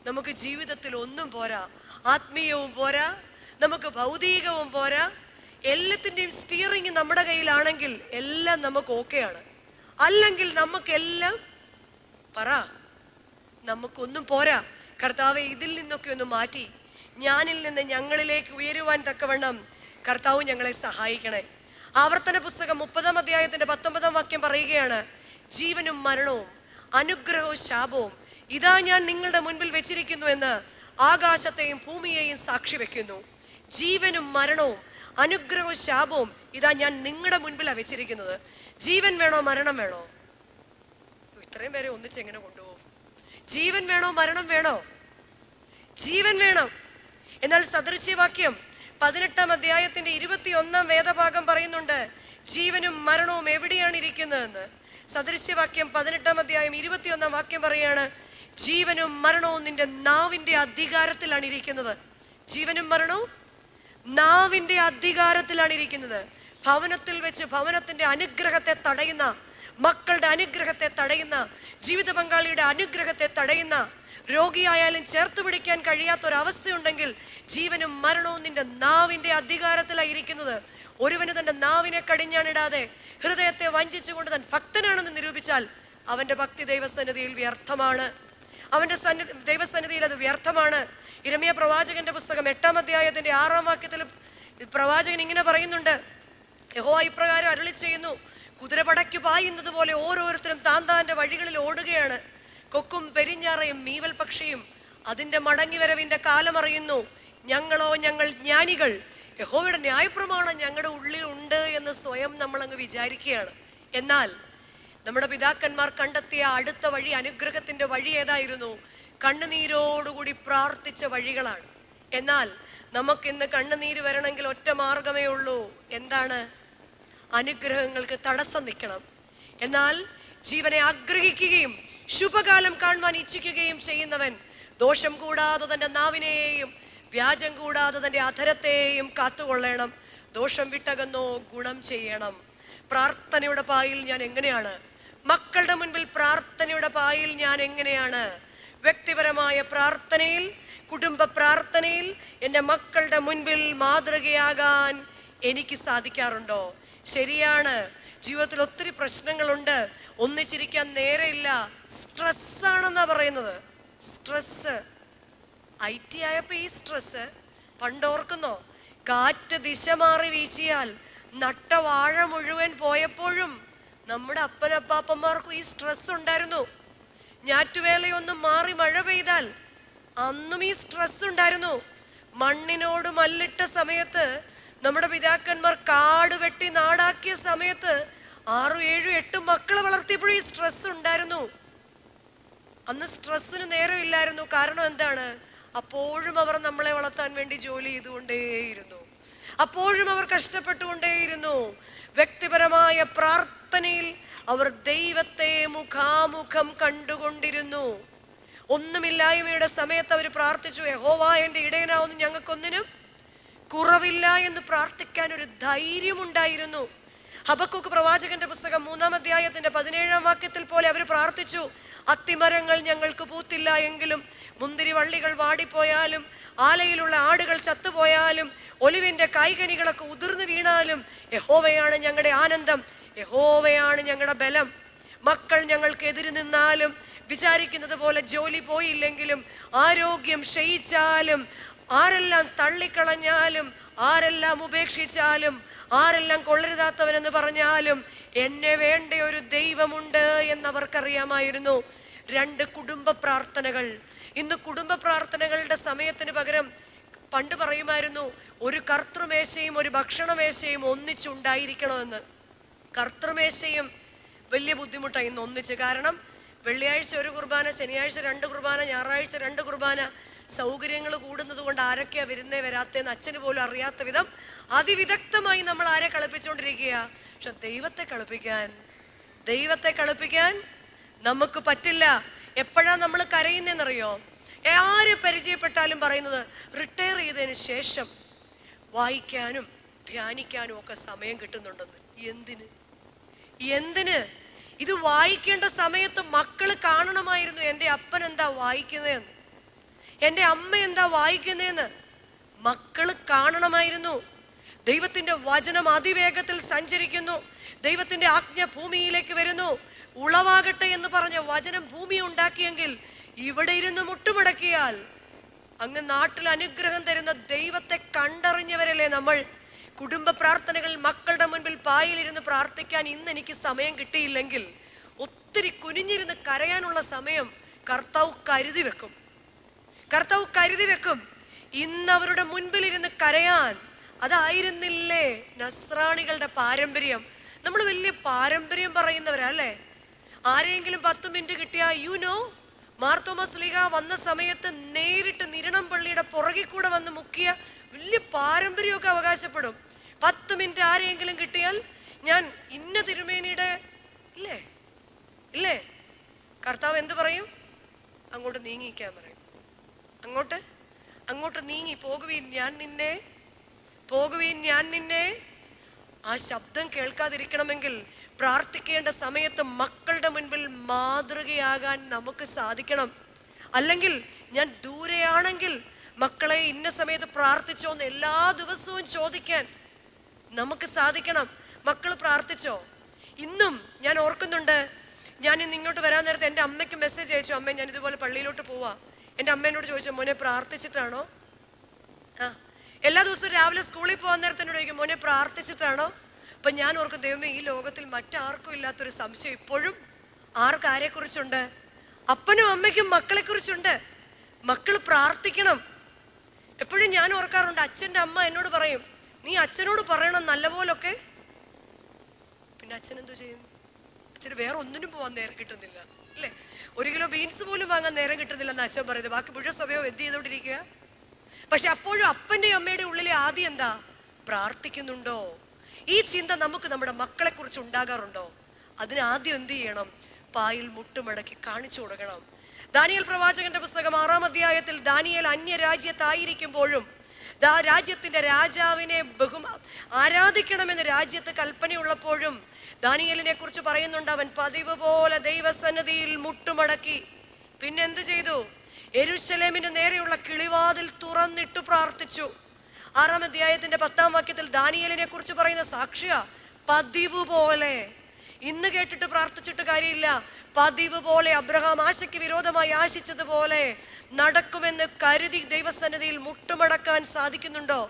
Speaker 1: നമുക്ക് ജീവിതത്തിൽ ഒന്നും പോരാ. ആത്മീയവും പോരാ, നമുക്ക് ഭൗതികവും പോരാ. എല്ലാത്തിൻ്റെയും സ്റ്റിയറിങ് നമ്മുടെ കയ്യിലാണെങ്കിൽ എല്ലാം നമുക്ക് ഓക്കെയാണ്. അല്ലെങ്കിൽ നമുക്കെല്ലാം നമുക്കൊന്നും പോരാ. കർത്താവെ, ഇതിൽ നിന്നൊക്കെ ഒന്ന് മാറ്റി ഞാനിൽ നിന്ന് ഞങ്ങളിലേക്ക് ഉയരുവാൻ തക്കവണ്ണം കർത്താവ് ഞങ്ങളെ സഹായിക്കണേ. ആവർത്തന പുസ്തകം 30-ാം അധ്യായത്തിന്റെ 19-ാം വാക്യം പറയുകയാണ്, ജീവനും മരണവും അനുഗ്രഹവും ശാപവും ഇതാ ഞാൻ നിങ്ങളുടെ മുൻപിൽ വെച്ചിരിക്കുന്നു എന്ന് ആകാശത്തെയും ഭൂമിയെയും സാക്ഷി വെക്കുന്നു. ജീവനും മരണവും അനുഗ്രഹവും ശാപവും ഇതാ ഞാൻ നിങ്ങളുടെ മുൻപിലാണ് വെച്ചിരിക്കുന്നത്. ജീവൻ വേണോ മരണം വേണോ? ഇത്രയും പേരെ ഒന്നിച്ചെങ്ങനെ കൊണ്ടുപോകും? ജീവൻ വേണോ മരണം വേണോ? ജീവൻ വേണം. എന്നാൽ സദൃശ്യവാക്യം 18-ാം അധ്യായത്തിന്റെ 21-ാം വേദഭാഗം പറയുന്നുണ്ട്, ജീവനും മരണവും എവിടെയാണ് ഇരിക്കുന്നതെന്ന്. സദൃശ്യവാക്യം 18-ാം അധ്യായം 21-ാം വാക്യം പറയാണ്, ജീവനും മരണവും നിന്റെ നാവിന്റെ അധികാരത്തിലാണ് ഇരിക്കുന്നത്. ജീവനും മരണവും നാവിന്റെ അധികാരത്തിലാണ് ഇരിക്കുന്നത്. ഭവനത്തിൽ വെച്ച് ഭവനത്തിന്റെ അനുഗ്രഹത്തെ തടയുന്ന, മക്കളുടെ അനുഗ്രഹത്തെ തടയുന്ന, ജീവിത പങ്കാളിയുടെ അനുഗ്രഹത്തെ തടയുന്ന, രോഗിയായാലും ചേർത്ത് പിടിക്കാൻ കഴിയാത്തൊരവസ്ഥയുണ്ടെങ്കിൽ ജീവനും മരണവും നിന്റെ നാവിന്റെ അധികാരത്തിലായിരിക്കുന്നത്. ഒരുവന് തന്റെ നാവിനെ കടിഞ്ഞാണിടാതെ ഹൃദയത്തെ വഞ്ചിച്ചുകൊണ്ട് താൻ ഭക്തനാണെന്ന് നിരൂപിച്ചാൽ അവന്റെ ഭക്തി ദൈവസന്നിധിയിൽ വ്യർത്ഥമാണ്. അവന്റെ ദൈവസന്നിധിയിൽ അത് വ്യർത്ഥമാണ്. യിരെമ്യാ പ്രവാചകന്റെ പുസ്തകം 8-ാം അധ്യായത്തിന്റെ 6-ാം വാക്യത്തിൽ പ്രവാചകൻ ഇങ്ങനെ പറയുന്നുണ്ട്, യഹോവ ഇപ്രകാരം അരുളി ചെയ്യുന്നു, കുതിരപടയ്ക്ക് പായുന്നത് പോലെ ഓരോരുത്തരും താന്റെ വഴികളിൽ ഓടുകയാണ്. കൊക്കും പെരിഞ്ഞാറയും മീവൽ പക്ഷിയും അതിന്റെ മടങ്ങിവരവിന്റെ കാലമറിയുന്നു. ഞങ്ങൾ ജ്ഞാനികൾ, യഹോവയുടെ ന്യായപ്രമാണം ഞങ്ങളുടെ ഉള്ളിൽ ഉണ്ട് എന്ന് സ്വയം നമ്മളങ്ങ് വിചാരിക്കുകയാണ്. എന്നാൽ നമ്മുടെ പിതാക്കന്മാർ കണ്ടെത്തിയ അടുത്ത വഴി, അനുഗ്രഹത്തിന്റെ വഴി ഏതായിരുന്നു? കണ്ണുനീരോടുകൂടി പ്രാർത്ഥിച്ച വഴികളാണ്. എന്നാൽ നമുക്കിന്ന് കണ്ണുനീര് വരണമെങ്കിൽ ഒറ്റ മാർഗമേ ഉള്ളൂ. എന്താണ്? അനുഗ്രഹങ്ങൾക്ക് തടസ്സം നിൽക്കണം. എന്നാൽ ജീവനെ ആഗ്രഹിക്കുകയും ശുഭകാലം കാണുവാൻ ഇച്ഛിക്കുകയും ചെയ്യുന്നവൻ ദോഷം കൂടാതെ തന്റെ നാവിനെയും വ്യാജം കൂടാതെ തന്റെ അധരത്തെയും കാത്തുകൊള്ളണം. ദോഷം വിട്ടകന്നോ ഗുണം ചെയ്യണം. പ്രാർത്ഥനയുടെ പായിൽ ഞാൻ എങ്ങനെയാണ്? മക്കളുടെ മുൻപിൽ പ്രാർത്ഥനയുടെ പായിൽ ഞാൻ എങ്ങനെയാണ്? വ്യക്തിപരമായ പ്രാർത്ഥനയിൽ, കുടുംബ പ്രാർത്ഥനയിൽ എൻ്റെ മക്കളുടെ മുൻപിൽ മാതൃകയാകാൻ എനിക്ക് സാധിക്കാറുണ്ടോ? ശരിയാണ്, ജീവിതത്തിൽ ഒത്തിരി പ്രശ്നങ്ങളുണ്ട്, ഒന്നിച്ചിരിക്കാൻ നേരെയില്ല. സ്ട്രെസ്സാണെന്നാ പറയുന്നത്. സ്ട്രെസ് IT ആയപ്പോ ഈ സ്ട്രെസ് പണ്ടോർക്കുന്നോ? കാറ്റ് ദിശ മാറി വീശിയാൽ നട്ട വാഴ മുഴുവൻ പോയപ്പോഴും നമ്മുടെ അപ്പനപ്പാപ്പന്മാർക്കും ഈ സ്ട്രെസ് ഉണ്ടായിരുന്നു. ഞാറ്റുവേലയൊന്നും മാറി മഴ പെയ്താൽ അന്നും ഈ സ്ട്രെസ് ഉണ്ടായിരുന്നു. മണ്ണിനോട് മല്ലിട്ട സമയത്ത്, നമ്മുടെ പിതാക്കന്മാർ കാട് വെട്ടി നാടാക്കിയ സമയത്ത് 6, 7, 8 മക്കളെ വളർത്തിയപ്പോഴും ഈ സ്ട്രെസ് ഉണ്ടായിരുന്നു. അന്ന് സ്ട്രെസ്സിന് നേരമില്ലായിരുന്നു. കാരണം എന്താണ്? അപ്പോഴും അവർ നമ്മളെ വളർത്താൻ വേണ്ടി ജോലി ചെയ്തുകൊണ്ടേയിരുന്നു. അപ്പോഴും അവർ കഷ്ടപ്പെട്ടുകൊണ്ടേയിരുന്നു. വ്യക്തിപരമായ പ്രാർത്ഥനയിൽ അവർ ദൈവത്തെ മുഖാമുഖം കണ്ടുകൊണ്ടിരുന്നു. ഒന്നുമില്ലായ്മയുടെ സമയത്ത് അവർ പ്രാർത്ഥിച്ചു, യഹോവ എൻ്റെ ഇടയനാവുന്നു, ഞങ്ങൾക്കൊന്നിനും കുറവില്ല എന്ന് പ്രാർത്ഥിക്കാൻ ഒരു ധൈര്യമുണ്ടായിരുന്നു. ഹബക്കൂക്ക് പ്രവാചകന്റെ പുസ്തകം 3-ാം അധ്യായത്തിന്റെ 17-ാം വാക്യത്തിൽ പോലെ അവർ പ്രാർത്ഥിച്ചു, അത്തിമരങ്ങൾ ഞങ്ങൾക്ക് പൂത്തില്ല എങ്കിലും, മുന്തിരി വള്ളികൾ വാടിപ്പോയാലും, ആലയിലുള്ള ആടുകൾ ചത്തുപോയാലും, ഒലിവിന്റെ കായ്കനികളൊക്കെ ഉതിർന്നു വീണാലും, യഹോവയാണ് ഞങ്ങളുടെ ആനന്ദം, യഹോവയാണ് ഞങ്ങളുടെ ബലം. മക്കൾ ഞങ്ങൾക്ക് എതിര് നിന്നാലും, വിചാരിക്കുന്നത് പോലെ ജോലി പോയില്ലെങ്കിലും, ആരോഗ്യം ക്ഷയിച്ചാലും, ആരെല്ലാം തള്ളിക്കളഞ്ഞാലും, ആരെല്ലാം ഉപേക്ഷിച്ചാലും, ആരെല്ലാം കൊള്ളരുതാത്തവനെന്ന് പറഞ്ഞാലും, എന്നെ വേണ്ട ഒരു ദൈവമുണ്ട് എന്നവർക്കറിയാമായിരുന്നു. 2 കുടുംബ പ്രാർത്ഥനകൾ. ഇന്ന് കുടുംബ പ്രാർത്ഥനകളുടെ സമയത്തിന് പകരം പണ്ട് പറയുമായിരുന്നു, ഒരു കർത്തൃമേശയും ഒരു ഭക്ഷണമേശയും ഒന്നിച്ചുണ്ടായിരിക്കണമെന്ന്. കർത്തൃമേശയും വലിയ ബുദ്ധിമുട്ടായി ഇന്ന് ഒന്നിച്ച്. കാരണം വെള്ളിയാഴ്ച ഒരു കുർബാന, ശനിയാഴ്ച 2 കുർബാന, ഞായറാഴ്ച 2 കുർബാന. സൗകര്യങ്ങൾ കൂടുന്നത് കൊണ്ട് ആരൊക്കെയാ വരുന്നേ വരാത്തേന്ന് അച്ഛന് പോലും അറിയാത്ത വിധം അതിവിദഗ്ധമായി നമ്മൾ ആരെ കളിപ്പിച്ചുകൊണ്ടിരിക്കുക. പക്ഷെ ദൈവത്തെ കളിപ്പിക്കാൻ നമുക്ക് പറ്റില്ല. എപ്പോഴാ നമ്മൾ കരയുന്നതെന്നറിയോ? ആര് പരിചയപ്പെട്ടാലും പറയുന്നത്, റിട്ടയർ ചെയ്തതിന് ശേഷം വായിക്കാനും ധ്യാനിക്കാനും ഒക്കെ സമയം കിട്ടുന്നുണ്ടെന്ന്. എന്തിന്? ഇത് വായിക്കേണ്ട സമയത്ത് മക്കള് കാണണമായിരുന്നു എൻ്റെ അപ്പൻ എന്താ വായിക്കുന്നതെന്ന്, എൻ്റെ അമ്മ എന്താ വായിക്കുന്നതെന്ന് മക്കള് കാണണമായിരുന്നു. ദൈവത്തിന്റെ വചനം അതിവേഗത്തിൽ സഞ്ചരിക്കുന്നു. ദൈവത്തിന്റെ ആജ്ഞ ഭൂമിയിലേക്ക് വരുന്നു. ഉളവാകട്ടെ എന്ന് പറഞ്ഞ വചനം ഭൂമി ഉണ്ടാക്കിയെങ്കിൽ ഇവിടെ ഇരുന്ന് മുട്ടുമടക്കിയാൽ അങ്ങ് നാട്ടിൽ അനുഗ്രഹം തരുന്ന ദൈവത്തെ കണ്ടറിഞ്ഞവരല്ലേ നമ്മൾ. കുടുംബ പ്രാർത്ഥനകൾ മക്കളുടെ മുൻപിൽ പായിലിരുന്ന് പ്രാർത്ഥിക്കാൻ ഇന്ന് എനിക്ക് സമയം കിട്ടിയില്ലെങ്കിൽ, ഒത്തിരി കുനിഞ്ഞിരുന്ന് കരയാനുള്ള സമയം കർത്താവ് കരുതി വെക്കും. ഇന്ന് അവരുടെ മുൻപിൽ ഇരുന്ന് കരയാൻ അതായിരുന്നില്ലേ നസ്രാണികളുടെ പാരമ്പര്യം? നമ്മൾ വലിയ പാരമ്പര്യം പറയുന്നവരാ അല്ലേ? ആരെങ്കിലും 10 മിനിറ്റ് കിട്ടിയാ മാർത്തോമാ ശ്ലീഹ വന്ന സമയത്ത് നേരിട്ട് നിരണം പള്ളിയുടെ പുറകിൽ കൂടെ വന്ന് മുക്കിയ വലിയ പാരമ്പര്യമൊക്കെ അവകാശപ്പെടും. 10 മിനിറ്റ് ആരെങ്കിലും കിട്ടിയാൽ ഞാൻ ഇന്ന തിരുമേനിയുടെ ഇല്ലേ കർത്താവ് എന്ത് പറയും? അങ്ങോട്ട് നീങ്ങിക്കാൻ പറയും. അങ്ങോട്ട് നീങ്ങി പോകുവീൻ ഞാൻ നിന്നെ. ആ ശബ്ദം കേൾക്കാതിരിക്കണമെങ്കിൽ പ്രാർത്ഥിക്കേണ്ട സമയത്ത് മക്കളുടെ മുൻപിൽ മാതൃകയാകാൻ നമുക്ക് സാധിക്കണം. അല്ലെങ്കിൽ ഞാൻ ദൂരെയാണെങ്കിൽ മക്കളെ ഇന്ന സമയത്ത് പ്രാർത്ഥിച്ചോന്ന് എല്ലാ ദിവസവും ചോദിക്കാൻ നമുക്ക് സാധിക്കണം. മക്കൾ പ്രാർത്ഥിച്ചോ? ഇന്നും ഞാൻ ഓർക്കുന്നുണ്ട്, ഞാൻ ഇന്ന് ഇങ്ങോട്ട് വരാൻ നേരത്തെ എൻ്റെ അമ്മയ്ക്ക് മെസ്സേജ് അയച്ചു, അമ്മേ ഞാൻ ഇതുപോലെ പള്ളിയിലോട്ട് പോവാ. എൻ്റെ അമ്മ എന്നോട് ചോദിച്ചു, മോനെ പ്രാർത്ഥിച്ചിട്ടാണോ? എല്ലാ ദിവസവും രാവിലെ സ്കൂളിൽ പോകാൻ നേരത്തെ എന്നോട് ചോദിക്കും, മോനെ പ്രാർത്ഥിച്ചിട്ടാണോ? അപ്പൊ ഞാൻ ഓർക്കും, ദൈവമേ, ഈ ലോകത്തിൽ മറ്റാർക്കും ഇല്ലാത്തൊരു സംശയം ഇപ്പോഴും ആരെക്കുറിച്ചുണ്ട്? അപ്പനും അമ്മയ്ക്കും മക്കളെ കുറിച്ചുണ്ട്. മക്കൾ പ്രാർത്ഥിക്കണം. എപ്പോഴും ഞാൻ ഓർക്കാറുണ്ട്, അച്ഛൻ്റെ അമ്മ എന്നോട് പറയും, നീ അച്ഛനോട് പറയണം നല്ലപോലൊക്കെ. പിന്നെ അച്ഛൻ എന്തോ ചെയ്യുന്നു? അച്ഛന് വേറെ ഒന്നിനും പോവാൻ നേരം കിട്ടുന്നില്ല അല്ലേ? 1 കിലോ ബീൻസ് പോലും വാങ്ങാൻ നേരം കിട്ടുന്നില്ലെന്ന് അച്ഛൻ പറയുന്നത്. ബാക്കി മുഴുവൻ സമയവും എന്ത് ചെയ്തോണ്ടിരിക്കുക? പക്ഷെ അപ്പോഴും അപ്പൻ്റെയും അമ്മയുടെ ഉള്ളിലെ ആദ്യം എന്താ? പ്രാർത്ഥിക്കുന്നുണ്ടോ? ഈ ചിന്ത നമുക്ക് നമ്മുടെ മക്കളെ കുറിച്ച് ഉണ്ടാകാറുണ്ടോ? അതിന് ആദ്യം എന്ത് ചെയ്യണം? പായിൽ മുട്ടുമടക്കി കാണിച്ചു കൊടുക്കണം. ദാനിയേൽ പ്രവാചകന്റെ പുസ്തകം 6-ാം അധ്യായത്തിൽ ദാനിയേൽ അന്യരാജ്യത്തായിരിക്കുമ്പോഴും രാജ്യത്തിന്റെ രാജാവിനെ ആരാധിക്കണമെന്ന് രാജ്യത്ത് കൽപ്പനയുള്ളപ്പോഴും ദാനിയേലിനെ കുറിച്ച് പറയുന്നുണ്ട്, അവൻ പതിവ് പോലെ ദൈവസന്നിധിയിൽ മുട്ടുമടക്കി പിന്നെന്ത് ചെയ്തു? യെരൂശലേമിന് നേരെയുള്ള കിളിവാതിൽ തുറന്നിട്ട് പ്രാർത്ഥിച്ചു. 6-ാം അധ്യായത്തിന്റെ 10-ാം വാക്യത്തിൽ ദാനിയേലിനെ കുറിച്ച് പറയുന്ന സാക്ഷ്യ, പതിവ് പോലെ. ഇന്ന് കേട്ടിട്ട് പ്രാർത്ഥിച്ചിട്ട് കാര്യമില്ല. പതിവ് പോലെ അബ്രഹാം ആശയ്ക്ക് വിരോധമായി ആശിച്ചതുപോലെ നടക്കുമെന്ന് കരുതി ദൈവസന്നിധിയിൽ മുട്ടുമടക്കാൻ സാധിക്കുന്നുണ്ടോ?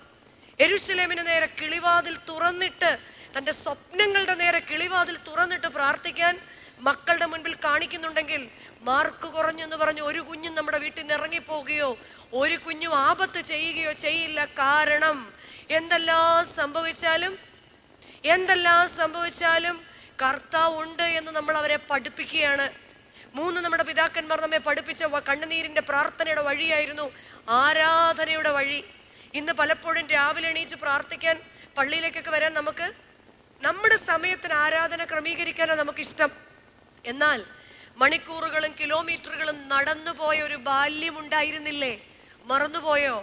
Speaker 1: യെരൂശലേമിന് നേരെ കിളിവാതിൽ തുറന്നിട്ട്, തൻ്റെ സ്വപ്നങ്ങളുടെ നേരെ കിളിവാതിൽ തുറന്നിട്ട് പ്രാർത്ഥിക്കാൻ മക്കളുടെ മുൻപിൽ കാണിക്കുന്നുണ്ടെങ്കിൽ, മാർക്ക് കുറഞ്ഞെന്ന് പറഞ്ഞ് ഒരു കുഞ്ഞും നമ്മുടെ വീട്ടിൽ നിന്ന് ഇറങ്ങിപ്പോകുകയോ ഒരു കുഞ്ഞും ആപത്ത് ചെയ്യുകയോ ചെയ്യില്ല. കാരണം എന്തെല്ലാം സംഭവിച്ചാലും കർത്താവ് ഉണ്ട് എന്ന് നമ്മൾ അവരെ പഠിപ്പിക്കുകയാണ്. 3 നമ്മുടെ പിതാക്കന്മാർ നമ്മെ പഠിപ്പിച്ച കണ്ണുനീരിന്റെ പ്രാർത്ഥനയുടെ വഴിയായിരുന്നു ആരാധനയുടെ വഴി. ഇന്ന് പലപ്പോഴും രാവിലെ എണീച്ച് പ്രാർത്ഥിക്കാൻ പള്ളിയിലേക്കൊക്കെ വരാൻ നമ്മുടെ സമയത്തിന് ആരാധന ക്രമീകരിക്കാനാണ് നമുക്കിഷ്ടം. എന്നാൽ മണിക്കൂറുകളും കിലോമീറ്ററുകളും നടന്നുപോയ ഒരു ബാല്യമുണ്ടായിരുന്നില്ലേ? മറന്നുപോയോ?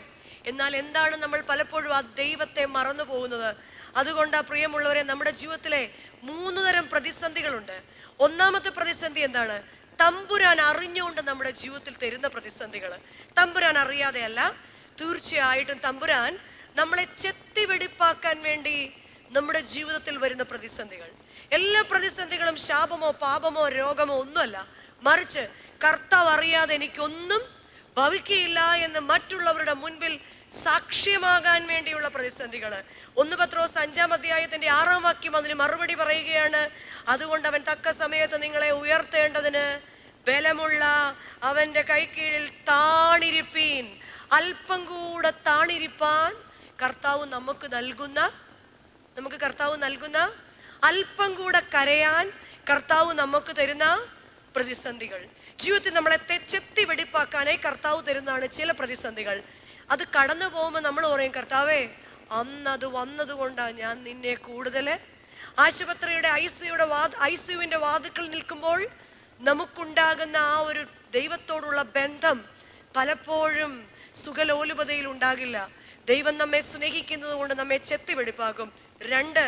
Speaker 1: എന്നാൽ എന്താണ് നമ്മൾ പലപ്പോഴും ആ ദൈവത്തെ മറന്നു പോകുന്നത്? അതുകൊണ്ട് പ്രിയമുള്ളവരെ, നമ്മുടെ ജീവിതത്തിലെ 3 തരം പ്രതിസന്ധികളുണ്ട്. ഒന്നാമത്തെ പ്രതിസന്ധി എന്താണ്? തമ്പുരാൻ അറിഞ്ഞുകൊണ്ട് നമ്മുടെ ജീവിതത്തിൽ തരുന്ന പ്രതിസന്ധികൾ. തമ്പുരാൻ അറിയാതെ അല്ല, തീർച്ചയായിട്ടും തമ്പുരാൻ നമ്മളെ ചെത്തിവെടിപ്പാക്കാൻ വേണ്ടി നമ്മുടെ ജീവിതത്തിൽ വരുന്ന പ്രതിസന്ധികൾ. എല്ലാ പ്രതിസന്ധികളും ശാപമോ പാപമോ രോഗമോ ഒന്നുമല്ല, മറിച്ച് കർത്താവ് അറിയാതെ എനിക്കൊന്നും ഭവിക്കുകയില്ല എന്ന് മറ്റുള്ളവരുടെ മുൻപിൽ സാക്ഷ്യമാകാൻ വേണ്ടിയുള്ള പ്രതിസന്ധികൾ. 1 പത്രോസ് 5-ാം അധ്യായത്തിന്റെ 6-ാം വാക്യം അതിന് മറുപടി പറയുകയാണ്. അതുകൊണ്ട് അവൻ തക്ക സമയത്ത് നിങ്ങളെ ഉയർത്തേണ്ടതിന് ബലമുള്ള അവന്റെ കൈക്കീഴിൽ താണിരിപ്പീൻ. അല്പം കൂടെ താണിരിപ്പാൻ കർത്താവ് നമുക്ക് നൽകുന്ന അല്പം കൂടെ കരയാൻ കർത്താവ് നമുക്ക് തരുന്ന പ്രതിസന്ധികൾ. ജീവിതത്തിൽ നമ്മളെ ചെത്തി വെടിപ്പാക്കാനായി കർത്താവ് തരുന്നതാണ് ചില പ്രതിസന്ധികൾ. അത് കടന്നു പോകുമ്പോൾ നമ്മൾ പറയും, കർത്താവേ അന്നത് വന്നതുകൊണ്ടാണ് ഞാൻ നിന്നെ കൂടുതൽ. ആശുപത്രിയുടെ ഐസിയുവിന്റെ വാതിക്കൽ നിൽക്കുമ്പോൾ നമുക്കുണ്ടാകുന്ന ആ ഒരു ദൈവത്തോടുള്ള ബന്ധം പലപ്പോഴും സുഖലോലുപതയിൽ ഉണ്ടാകില്ല. ദൈവം നമ്മെ സ്നേഹിക്കുന്നത് കൊണ്ട് നമ്മെ ചെത്തി വെടിപ്പാക്കും. 2,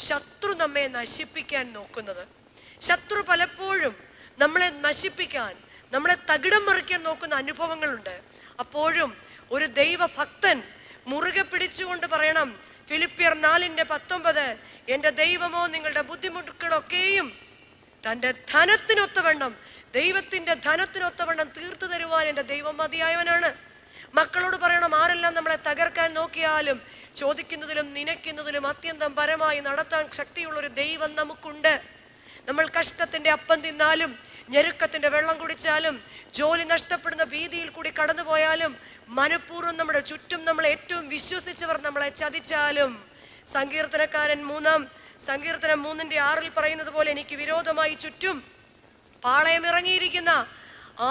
Speaker 1: ശത്രു നമ്മെ നശിപ്പിക്കാൻ നോക്കുന്നത്. ശത്രു പലപ്പോഴും നമ്മളെ നശിപ്പിക്കാൻ, നമ്മളെ തകിടം മറിക്കാൻ നോക്കുന്ന അനുഭവങ്ങളുണ്ട്. അപ്പോഴും ഒരു ദൈവഭക്തൻ മുറുകെ പിടിച്ചുകൊണ്ട് പറയണം, ഫിലിപ്പിയർ 4:19, എൻ്റെ ദൈവമോ നിങ്ങളുടെ ബുദ്ധിമുട്ടുകളൊക്കെയും തൻ്റെ ധനത്തിനൊത്തവണ്ണം, ദൈവത്തിൻ്റെ ധനത്തിനൊത്തവണ്ണം തീർത്തു തരുവാൻ എൻ്റെ ദൈവം മതിയായവനാണ്. മക്കളോട് പറയണം, ആരെല്ലാം നമ്മളെ തകർക്കാൻ നോക്കിയാലും ചോദിക്കുന്നതിലും നനയ്ക്കുന്നതിലും അത്യന്തം പരമായി നടത്താൻ ശക്തിയുള്ള ഒരു ദൈവം നമുക്കുണ്ട്. നമ്മൾ കഷ്ടത്തിന്റെ അപ്പം തിന്നാലും, ഞെരുക്കത്തിന്റെ വെള്ളം കുടിച്ചാലും, ജോലി നഷ്ടപ്പെടുന്ന ഭീതിയിൽ കൂടി കടന്നുപോയാലും, മനഃപൂർവ്വം നമ്മുടെ ചുറ്റും നമ്മളെ ഏറ്റവും വിശ്വസിച്ചവർ നമ്മളെ ചതിച്ചാലും, സങ്കീർത്തനക്കാരൻ 3:6 പറയുന്നത് പോലെ, എനിക്ക് വിരോധമായി ചുറ്റും പാളയം ഇറങ്ങിയിരിക്കുന്ന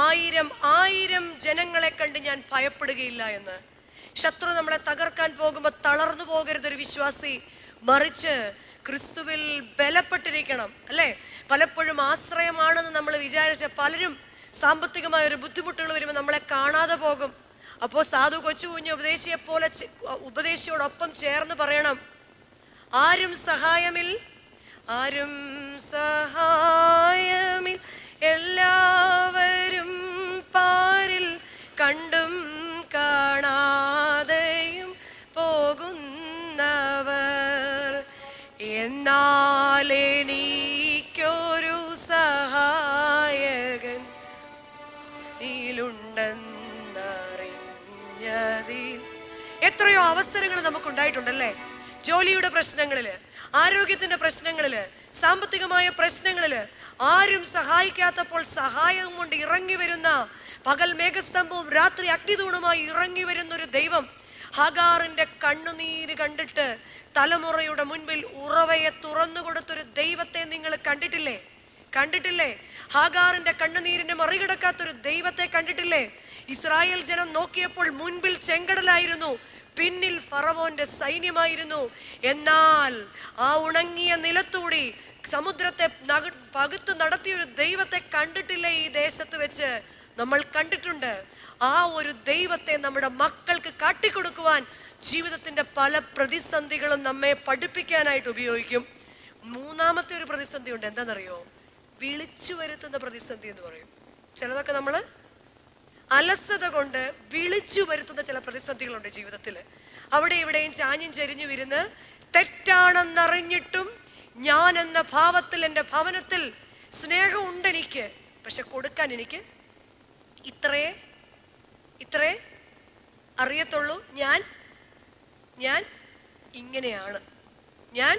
Speaker 1: 1000 ജനങ്ങളെ കണ്ട് ഞാൻ ഭയപ്പെടുകയില്ല എന്ന്. ശത്രു നമ്മളെ തകർക്കാൻ പോകുമ്പോൾ തളർന്നു പോകരുതൊരു വിശ്വാസി, മറിച്ച് ക്രിസ്തുവിൽ ബലപ്പെട്ടിരിക്കണം, അല്ലേ? പലപ്പോഴും ആശ്രയമാണെന്ന് നമ്മൾ വിചാരിച്ച പലരും സാമ്പത്തികമായ ഒരു ബുദ്ധിമുട്ടുകൾ വരുമ്പോൾ നമ്മളെ കാണാതെ പോകും. അപ്പോൾ സാധു കൊച്ചു കുഞ്ഞ് ഉപദേശിയോടൊപ്പം ചേർന്ന് പറയണം, ആരും സഹായമിൽ എല്ലാവരും പാരിൽ കണ്ടും കാണാതെയും പോകുന്നവർ, എന്നാൽ എനിക്കൊരു സഹായകൻ നീലുണ്ടെന്നറിഞ്ഞതിൽ. എത്രയോ അവസരങ്ങൾ നമുക്കുണ്ടായിട്ടുണ്ടല്ലേ? ജോലിയുടെ പ്രശ്നങ്ങളില്, ആരോഗ്യത്തിന്റെ പ്രശ്നങ്ങളില്, സാമ്പത്തികമായ പ്രശ്നങ്ങളില് ആരും സഹായിക്കാത്തപ്പോൾ സഹായം കൊണ്ട് ഇറങ്ങി വരുന്ന, പകൽ മേഘസ്തംഭവും രാത്രി അഗ്നിതൂണുമായി ഇറങ്ങി വരുന്ന ഒരു ദൈവം. ഹാഗാറിന്റെ കണ്ണുനീര് കണ്ടിട്ട് തലമുറയുടെ മുൻപിൽ ഉറവയെ തുറന്നു കൊടുത്തൊരു ദൈവത്തെ നിങ്ങൾ കണ്ടിട്ടില്ലേ? ഹാഗാറിന്റെ കണ്ണുനീരിനെ മറികടക്കാത്തൊരു ദൈവത്തെ കണ്ടിട്ടില്ലേ? ഇസ്രായേൽ ജനം നോക്കിയപ്പോൾ മുൻപിൽ ചെങ്കടലായിരുന്നു, പിന്നിൽ ഫറവോന്റെ സൈന്യമായിരുന്നു. എന്നാൽ ആ ഉണങ്ങിയ നിലത്തൂടി സമുദ്രത്തെ പകുത്ത് നടത്തിയ ഒരു ദൈവത്തെ കണ്ടിട്ടില്ലേ? ഈ ദേശത്ത് വെച്ച് നമ്മൾ കണ്ടിട്ടുണ്ട്. ആ ഒരു ദൈവത്തെ നമ്മുടെ മക്കൾക്ക് കാട്ടിക്കൊടുക്കുവാൻ ജീവിതത്തിന്റെ പല പ്രതിസന്ധികളും നമ്മെ പഠിപ്പിക്കാനായിട്ട് ഉപയോഗിക്കും. 3-ാമത്തെ ഒരു പ്രതിസന്ധി ഉണ്ട്. എന്താണെന്നറിയോ? വിളിച്ചു വരുത്തുന്ന പ്രതിസന്ധി എന്ന് പറയും. ചിലതൊക്കെ നമ്മൾ അലസത കൊണ്ട് വിളിച്ചു വരുത്തുന്ന ചില പ്രതിസന്ധികളുണ്ട് ജീവിതത്തിൽ. അവിടെ ഇവിടെയും ചാഞ്ഞും ചെരിഞ്ഞു ഇരുന്ന് തെറ്റാണെന്നറിഞ്ഞിട്ടും ഞാൻ എന്ന ഭാവത്തിൽ എൻ്റെ ഭവനത്തിൽ സ്നേഹമുണ്ട് എനിക്ക്, പക്ഷെ കൊടുക്കാൻ എനിക്ക് ഇത്രേ അറിയത്തുള്ളൂ. ഞാൻ ഇങ്ങനെയാണ്. ഞാൻ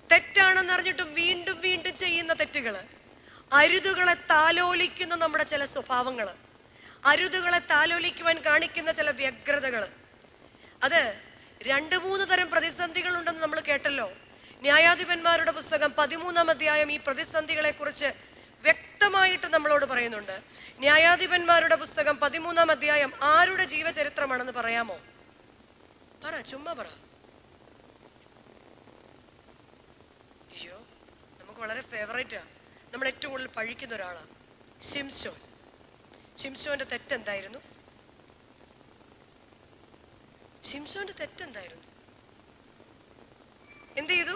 Speaker 1: തെറ്റാണെന്നറിഞ്ഞിട്ടും വീണ്ടും വീണ്ടും ചെയ്യുന്ന തെറ്റുകള്, അരുതുകളെ താലോലിക്കുന്ന നമ്മുടെ ചില സ്വഭാവങ്ങള്, അരുതുകളെ താലോലിക്കുവാൻ കാണിക്കുന്ന ചില വ്യഗ്രതകള്, അത് 2-3 തരം പ്രതിസന്ധികൾ ഉണ്ടെന്ന് നമ്മൾ കേട്ടല്ലോ. ന്യായാധിപന്മാരുടെ പുസ്തകം 13-ാം അധ്യായം ഈ പ്രതിസന്ധികളെ കുറിച്ച് വ്യക്തമായിട്ട് നമ്മളോട് പറയുന്നുണ്ട്. ന്യായാധിപന്മാരുടെ പുസ്തകം 13-ാം അധ്യായം ആരുടെ ജീവചരിത്രമാണെന്ന് പറയാമോ? ചുമ്മാ പറ. അയ്യോ, നമുക്ക് വളരെ ഫേവറേറ്റാ, നമ്മൾ ഏറ്റവും കൂടുതൽ പഴിക്കുന്ന ഒരാളാണ് ശിംശോൻ. ശിംശോന്റെ തെറ്റെന്തായിരുന്നു? എന്ത് ചെയ്തു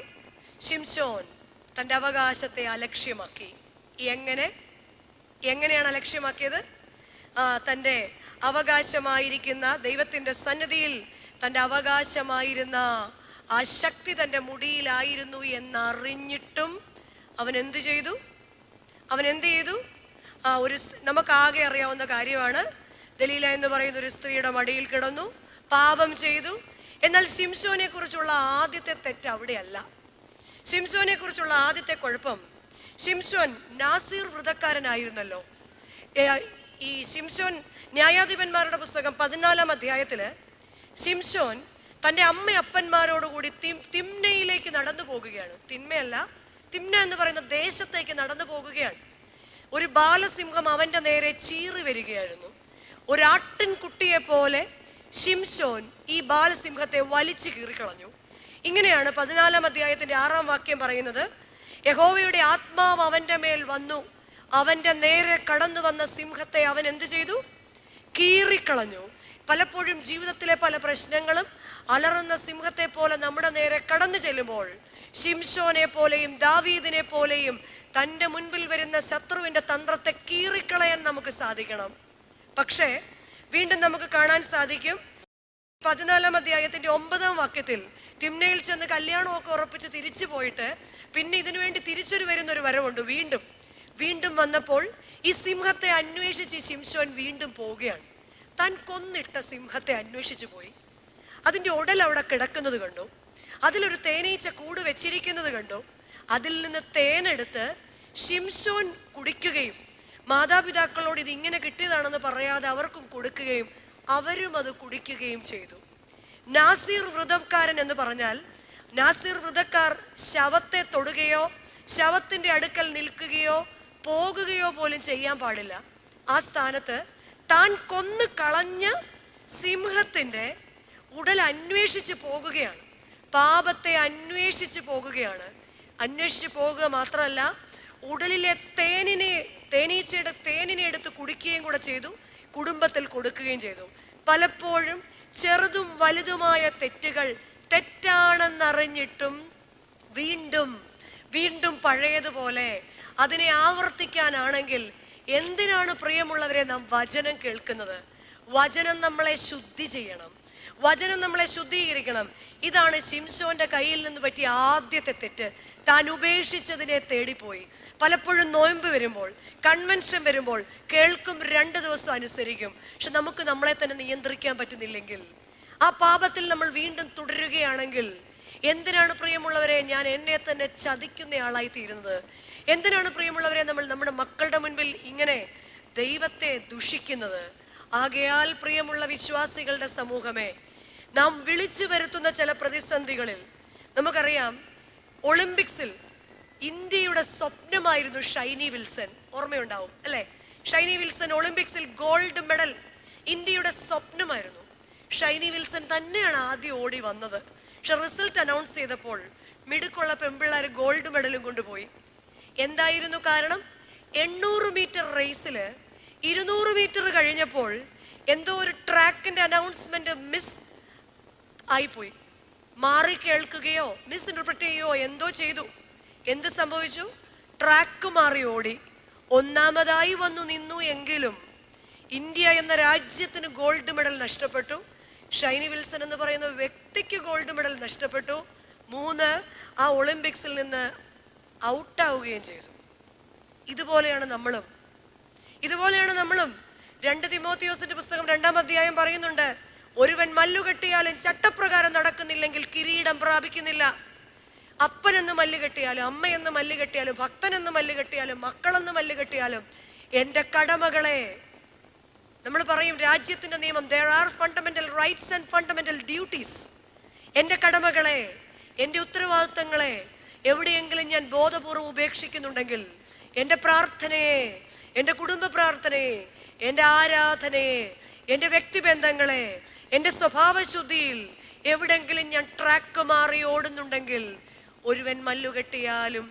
Speaker 1: ശിംശോൻ? തന്റെ അവകാശത്തെ അലക്ഷ്യമാക്കി. എങ്ങനെയാണ് അലക്ഷ്യമാക്കിയത്? തന്റെ അവകാശമായിരിക്കുന്ന ദൈവത്തിന്റെ സന്നിധിയിൽ തന്റെ അവകാശമായിരുന്ന ആ ശക്തി തന്റെ മുടിയിലായിരുന്നു എന്നറിഞ്ഞിട്ടും അവൻ എന്ത് ചെയ്തു? നമുക്കാകെ അറിയാവുന്ന കാര്യമാണ്. ദലീല എന്ന് പറയുന്ന ഒരു സ്ത്രീയുടെ മടിയിൽ കിടന്നു, പാപം ചെയ്തു. എന്നാൽ ശിംശോനെ കുറിച്ചുള്ള ആദ്യത്തെ തെറ്റ് അവിടെയല്ല. ശിംശോനെ കുറിച്ചുള്ള ആദ്യത്തെ കുഴപ്പം, ശിംശോൻ നാസീർ വ്രതക്കാരനായിരുന്നല്ലോ. ഈ ശിംശോൻ ന്യായാധിപന്മാരുടെ പുസ്തകം 14-ാം അധ്യായത്തില് ശിംശോൻ തന്റെ അപ്പന്മാരോടുകൂടി തിമ്നയിലേക്ക് നടന്നു പോകുകയാണ്. തിമ്ന എന്ന് പറയുന്ന ദേശത്തേക്ക് നടന്നു പോകുകയാണ്. ഒരു ബാലസിംഹം അവന്റെ നേരെ ചീറി വരികയായിരുന്നു. ഒരാട്ടിൻ കുട്ടിയെ പോലെ ശിംശോൻ ഈ ബാലസിംഹത്തെ വലിച്ചു കീറിക്കളഞ്ഞു. ഇങ്ങനെയാണ് 14-ാം അധ്യായത്തിന്റെ 6-ാം വാക്യം പറയുന്നത്. യഹോവയുടെ ആത്മാവ് അവന്റെ മേൽ വന്നു, അവന്റെ നേരെ കടന്നു വന്ന സിംഹത്തെ അവൻ എന്ത് ചെയ്തു? കീറിക്കളഞ്ഞു. പലപ്പോഴും ജീവിതത്തിലെ പല പ്രശ്നങ്ങളും അലറുന്ന സിംഹത്തെ പോലെ നമ്മുടെ നേരെ കടന്നു ചെല്ലുമ്പോൾ ശിംശോനെ പോലെയും ദാവീദിനെ പോലെയും തൻ്റെ മുൻപിൽ വരുന്ന ശത്രുവിന്റെ തന്ത്രത്തെ കീറിക്കളയാൻ നമുക്ക് സാധിക്കണം. പക്ഷേ വീണ്ടും നമുക്ക് കാണാൻ സാധിക്കും 14-ാം അധ്യായത്തിന്റെ 9-ാം വാക്യത്തിൽ തിമ്നയിൽ ചെന്ന് കല്യാണമൊക്കെ ഉറപ്പിച്ച് തിരിച്ചു പോയിട്ട് പിന്നെ ഇതിനു വേണ്ടി തിരിച്ചൊരു വരുന്നൊരു വരവുണ്ട്. വീണ്ടും വന്നപ്പോൾ ഈ സിംഹത്തെ അന്വേഷിച്ച് ശിംശോൻ വീണ്ടും പോവുകയാണ്. താൻ കൊന്നിട്ട സിംഹത്തെ അന്വേഷിച്ചു പോയി. അതിന്റെ ഉടൽ അവിടെ കിടക്കുന്നത് കണ്ടു. അതിലൊരു തേനീച്ച കൂട് വെച്ചിരിക്കുന്നത് കണ്ടു. അതിൽ നിന്ന് തേനെടുത്ത് ശിംശോൻ കുടിക്കുകയും മാതാപിതാക്കളോട് ഇത് ഇങ്ങനെ കിട്ടിയതാണെന്ന് പറയാതെ അവർക്കും കൊടുക്കുകയും അവരും അത് കുടിക്കുകയും ചെയ്തു. നാസീർ വ്രതക്കാരൻ എന്ന് പറഞ്ഞാൽ, നാസീർ വ്രതക്കാർ ശവത്തെ തൊടുകയോ ശവത്തിന്റെ അടുക്കൽ നിൽക്കുകയോ പോകുകയോ പോലും ചെയ്യാൻ പാടില്ല. ആ സ്ഥാനത്ത് താൻ കൊന്നു കളഞ്ഞ സിംഹത്തിന്റെ ഉടൽ അന്വേഷിച്ച് പോകുകയാണ്. പാപത്തെ അന്വേഷിച്ച് പോകുകയാണ്. അന്വേഷിച്ച് പോകുക മാത്രമല്ല, ഉടലിലെ തേനീച്ചയുടെ തേനിനെ എടുത്ത് കുടിക്കുകയും കൂടെ ചെയ്തു, കുടുംബത്തിൽ കൊടുക്കുകയും ചെയ്തു. പലപ്പോഴും ചെറുതും വലുതുമായ തെറ്റുകൾ തെറ്റാണെന്നറിഞ്ഞിട്ടും വീണ്ടും പഴയതുപോലെ അതിനെ ആവർത്തിക്കാനാണെങ്കിൽ എന്തിനാണ് പ്രിയമുള്ളവരെ നാം വചനം കേൾക്കുന്നത്? വചനം നമ്മളെ ശുദ്ധി ചെയ്യണം, വചനം നമ്മളെ ശുദ്ധീകരിക്കണം. ഇതാണ് ശിംശോന്റെ കയ്യിൽ നിന്ന് പറ്റിയ ആദ്യത്തെ തെറ്റ്. താൻ ഉപേക്ഷിച്ചതിനെ തേടിപ്പോയി. പലപ്പോഴും നോയമ്പ് വരുമ്പോൾ, കൺവെൻഷൻ വരുമ്പോൾ കേൾക്കും, 2 ദിവസം അനുസരിക്കും. പക്ഷെ നമുക്ക് നമ്മളെ തന്നെ നിയന്ത്രിക്കാൻ പറ്റുന്നില്ലെങ്കിൽ, ആ പാപത്തിൽ നമ്മൾ വീണ്ടും തുടരുകയാണെങ്കിൽ എന്തിനാണ് പ്രിയമുള്ളവരെ ഞാൻ എന്നെ തന്നെ ചതിക്കുന്നയാളായി തീരുന്നത്? എന്തിനാണ് പ്രിയമുള്ളവരെ നമ്മൾ നമ്മുടെ മക്കളുടെ മുൻപിൽ ഇങ്ങനെ ദൈവത്തെ ദുഷിക്കുന്നത്? ആകയാൽ പ്രിയമുള്ള വിശ്വാസികളുടെ സമൂഹമേ, നാം വിളിച്ചു വരുത്തുന്ന ചില പ്രതിസന്ധികളിൽ നമുക്കറിയാം, ഒളിമ്പിക്സിൽ ഇന്ത്യയുടെ സ്വപ്നമായിരുന്നു ഷൈനി വിൽസൺ. ഓർമ്മയുണ്ടാവും അല്ലെ? ഷൈനി വിൽസൺ ഒളിമ്പിക്സിൽ ഗോൾഡ് മെഡൽ ഇന്ത്യയുടെ സ്വപ്നമായിരുന്നു. ഷൈനി വിൽസൺ തന്നെയാണ് ആദ്യം ഓടി വന്നത്. പക്ഷെ റിസൾട്ട് അനൗൺസ് ചെയ്തപ്പോൾ മിടുക്കുള്ള പെൺപിള്ളേർ ഗോൾഡ് മെഡലും കൊണ്ടുപോയി. എന്തായിരുന്നു കാരണം? 800 മീറ്റർ റേസില് 200 മീറ്റർ കഴിഞ്ഞപ്പോൾ എന്തോ ഒരു ട്രാക്കിന്റെ അനൗൺസ്മെന്റ് മിസ് ആയിപ്പോയി. മാറി കേൾക്കുകയോ മിസ് ഇന്റർപ്രറ്റ് ചെയ്യുകയോ എന്തോ ചെയ്തു. എന്ത് സംഭവിച്ചു? ട്രാക്ക് മാറി ഓടി 1ാമതായി വന്നു നിന്നു. എങ്കിലും ഇന്ത്യ എന്ന രാജ്യത്തിന് ഗോൾഡ് മെഡൽ നഷ്ടപ്പെട്ടു. ഷൈനി വിൽസൺ എന്ന് പറയുന്ന വ്യക്തിക്ക് ഗോൾഡ് മെഡൽ നഷ്ടപ്പെട്ടു. 3 ആ ഒളിമ്പിക്സിൽ നിന്ന് ഔട്ടാവുകയും ചെയ്തു. ഇതുപോലെയാണ് നമ്മളും. 2 തിമോത്തിയോസിന്റെ പുസ്തകം 2-ാം അധ്യായം പറയുന്നുണ്ട്, ഒരുവൻ മല്ലുകെട്ടിയാലും ചട്ടപ്രകാരം നടക്കുന്നില്ലെങ്കിൽ കിരീടം പ്രാപിക്കുന്നില്ല. അപ്പനെന്ന് മല്ലുകെട്ടിയാലും, അമ്മയെന്ന് മല്ലുകെട്ടിയാലും, ഭക്തനെന്ന് മല്ലുകെട്ടിയാലും, മക്കളെന്ന് മല്ലുകെട്ടിയാലും, എൻ്റെ കടമകളെ, നമ്മൾ പറയും രാജ്യത്തിന്റെ നിയമം, there are fundamental rights and fundamental duties. എൻ്റെ കടമകളെ, എൻ്റെ ഉത്തരവാദിത്തങ്ങളെ എവിടെയെങ്കിലും ഞാൻ ബോധപൂർവ്വം ഉപേക്ഷിക്കുന്നുണ്ടെങ്കിൽ, എൻ്റെ പ്രാർത്ഥനയെ, എൻ്റെ കുടുംബ പ്രാർത്ഥനയെ, എൻ്റെ ആരാധനയെ, എൻ്റെ വ്യക്തിബന്ധങ്ങളെ, എൻ്റെ സ്വഭാവശുദ്ധിയിൽ എവിടെങ്കിലും ഞാൻ ട്രാക്ക് മാറി ഓടുന്നുണ്ടെങ്കിൽ, ഒരുവൻ മല്ലുകെട്ടിയാലും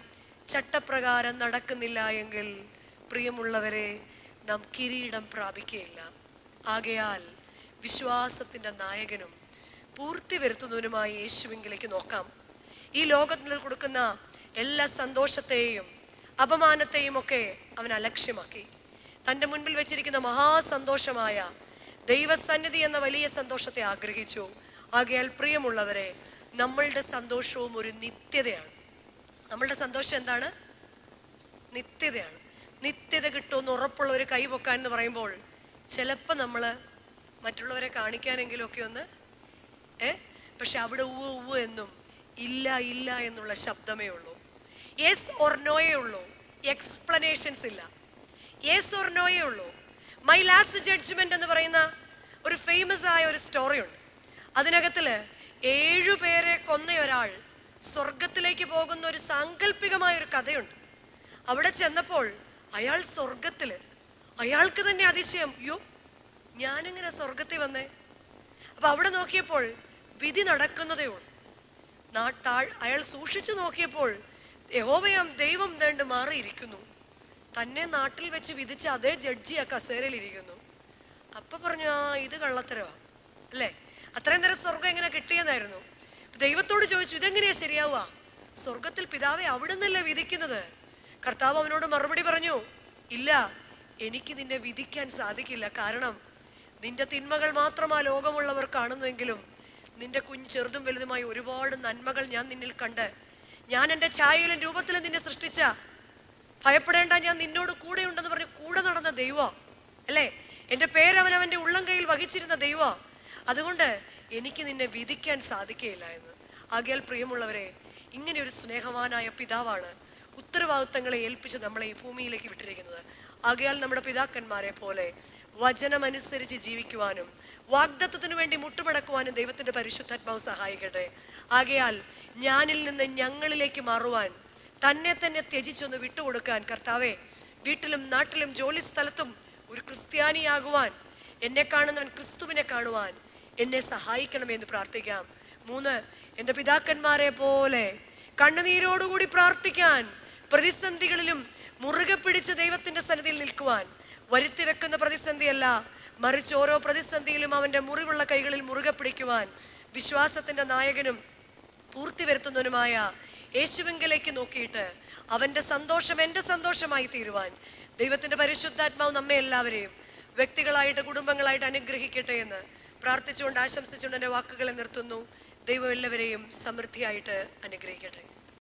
Speaker 1: ചട്ടപ്രകാരം നടക്കുന്നില്ല എങ്കിൽ, പ്രിയമുള്ളവരെ, നാം കിരീടം പ്രാപിക്കുകയില്ല. ആകയാൽ വിശ്വാസത്തിന്റെ നായകനും പൂർത്തി വരുത്തുന്നവനുമായി യേശുവിങ്കിലേക്ക് നോക്കാം. ഈ ലോകത്തിൽ കൊടുക്കുന്ന എല്ലാ സന്തോഷത്തെയും അപമാനത്തെയും ഒക്കെ അവൻ അലക്ഷ്യമാക്കി തൻ്റെ മുൻപിൽ വെച്ചിരിക്കുന്ന മഹാസന്തോഷമായ ദൈവസന്നിധി എന്ന വലിയ സന്തോഷത്തെ ആഗ്രഹിച്ചു. ആകയാൽ പ്രിയമുള്ളവരെ, നമ്മളുടെ സന്തോഷവും ഒരു നിത്യതയാണ്. നമ്മളുടെ സന്തോഷം എന്താണ്? നിത്യതയാണ്. നിത്യത കിട്ടുമെന്ന് ഉറപ്പുള്ള ഒരു കൈ പൊക്കാൻ എന്ന് പറയുമ്പോൾ ചിലപ്പോൾ നമ്മൾ മറ്റുള്ളവരെ കാണിക്കാനെങ്കിലും ഒക്കെ ഒന്ന് പക്ഷെ അവിടെ ഉവ്വ് ഉവ്വ് എന്നും ഇല്ല ഇല്ല എന്നുള്ള ശബ്ദമേ ഉള്ളൂ. യെസ് ഓർ നോയേ ഉള്ളൂ, എക്സ്പ്ലനേഷൻസ് ഇല്ല. യെസ് ഓർ നോയേ ഉള്ളൂ. മൈ ലാസ്റ്റ് ജഡ്ജ്മെന്റ് എന്ന് പറയുന്ന ഒരു ഫേമസ് ആയ ഒരു സ്റ്റോറി ഉണ്ട്. അതിനകത്തില് 7 പേരെ കൊന്ന ഒരാൾ സ്വർഗത്തിലേക്ക് പോകുന്ന ഒരു സാങ്കല്പികമായ ഒരു കഥയുണ്ട്. അവിടെ ചെന്നപ്പോൾ അയാൾ സ്വർഗത്തില്, അയാൾക്ക് തന്നെ അതിശയം, യോ ഞാനെങ്ങനെ സ്വർഗത്തിൽ വന്നേ? അപ്പൊ അവിടെ നോക്കിയപ്പോൾ വിധി നടക്കുന്നതേ ഉള്ളൂ. അയാൾ സൂക്ഷിച്ചു നോക്കിയപ്പോൾ യഹോവയാം ദൈവം വേണ്ട മാറിയിരിക്കുന്നു. തന്നെ നാട്ടിൽ വെച്ച് വിധിച്ച അതേ ജഡ്ജി ആ കസേരയിൽ ഇരിക്കുന്നു. അപ്പൊ പറഞ്ഞു, ആ ഇത് കള്ളത്തരവാ അല്ലേ? അത്രയും നേരം സ്വർഗം എങ്ങനെ കിട്ടിയെന്നായിരുന്നു. ദൈവത്തോട് ചോദിച്ചു, ഇതെങ്ങനെയാ ശരിയാവുക? സ്വർഗത്തിൽ പിതാവെ അവിടുന്നല്ലേ വിധിക്കുന്നത്. കർത്താവ് അവനോട് മറുപടി പറഞ്ഞു, ഇല്ല, എനിക്ക് നിന്നെ വിധിക്കാൻ സാധിക്കില്ല. കാരണം നിന്റെ തിന്മകൾ മാത്രമാ ലോകമുള്ളവർ കാണുന്നതെങ്കിലും നിന്റെ ചെറുതും വലുതുമായി ഒരുപാട് നന്മകൾ ഞാൻ നിന്നിൽ കണ്ട്, ഞാൻ എൻ്റെ ഛായയിലും രൂപത്തിലും നിന്നെ സൃഷ്ടിച്ച, ഭയപ്പെടേണ്ട, ഞാൻ നിന്നോട് കൂടെ ഉണ്ടെന്ന് പറഞ്ഞ് കൂടെ നടന്ന ദൈവ അല്ലേ? എൻ്റെ പേരവനവൻ്റെ ഉള്ളം കയ്യിൽ വഹിച്ചിരുന്ന ദൈവ. അതുകൊണ്ട് എനിക്ക് നിന്നെ വിധിക്കാൻ സാധിക്കുകയില്ല എന്ന്. ആകയാൽ പ്രിയമുള്ളവരെ, ഇങ്ങനെ ഒരു സ്നേഹവാനായ പിതാവാണ് ഉത്തരവാദിത്തങ്ങളെ ഏൽപ്പിച്ച് നമ്മളെ ഈ ഭൂമിയിലേക്ക് വിട്ടിരിക്കുന്നത്. ആകയാൽ നമ്മുടെ പിതാക്കന്മാരെ പോലെ വചനമനുസരിച്ച് ജീവിക്കുവാനും വാഗ്ദത്തത്തിനു വേണ്ടി മുട്ടുമടക്കുവാനും ദൈവത്തിന്റെ പരിശുദ്ധാത്മാവ് സഹായിക്കട്ടെ. ആകയാൽ ഞാനിൽ നിന്ന് ഞങ്ങളിലേക്ക് മാറുവാൻ, തന്നെ തന്നെ ത്യജിച്ചൊന്ന് വിട്ടുകൊടുക്കാൻ, കർത്താവെ വീട്ടിലും നാട്ടിലും ജോലി സ്ഥലത്തും ഒരു ക്രിസ്ത്യാനിയാകുവാൻ, എന്നെ കാണുന്നവൻ ക്രിസ്തുവിനെ കാണുവാൻ എന്നെ സഹായിക്കണമെന്ന് പ്രാർത്ഥിക്കാം. 3, എൻ്റെ പിതാക്കന്മാരെ പോലെ കണ്ണുനീരോടുകൂടി പ്രാർത്ഥിക്കാൻ, പ്രതിസന്ധികളിലും മുറുകെ പിടിച്ച് ദൈവത്തിന്റെ സന്നിധിയിൽ നിൽക്കുവാൻ, വരുത്തി വെക്കുന്ന പ്രതിസന്ധിയല്ല, മറിച്ച് ഓരോ പ്രതിസന്ധിയിലും അവന്റെ മുറിവുള്ള കൈകളിൽ മുറുകെ പിടിക്കുവാൻ, വിശ്വാസത്തിന്റെ നായകനും പൂർത്തി വരുത്തുന്നവനുമായ യേശുവിങ്കലേക്ക് നോക്കിയിട്ട് അവന്റെ സന്തോഷം എൻ്റെ സന്തോഷമായി തീരുവാൻ ദൈവത്തിന്റെ പരിശുദ്ധാത്മാവ് നമ്മെ എല്ലാവരെയും വ്യക്തികളായിട്ട് കുടുംബങ്ങളായിട്ട് അനുഗ്രഹിക്കട്ടെ എന്ന് പ്രാർത്ഥിച്ചുകൊണ്ട് ആശംസിച്ചുകൊണ്ട് എൻ്റെ വാക്കുകളെ നിർത്തുന്നു. ദൈവം എല്ലാവരെയും സമൃദ്ധിയായിട്ട് അനുഗ്രഹിക്കട്ടെ.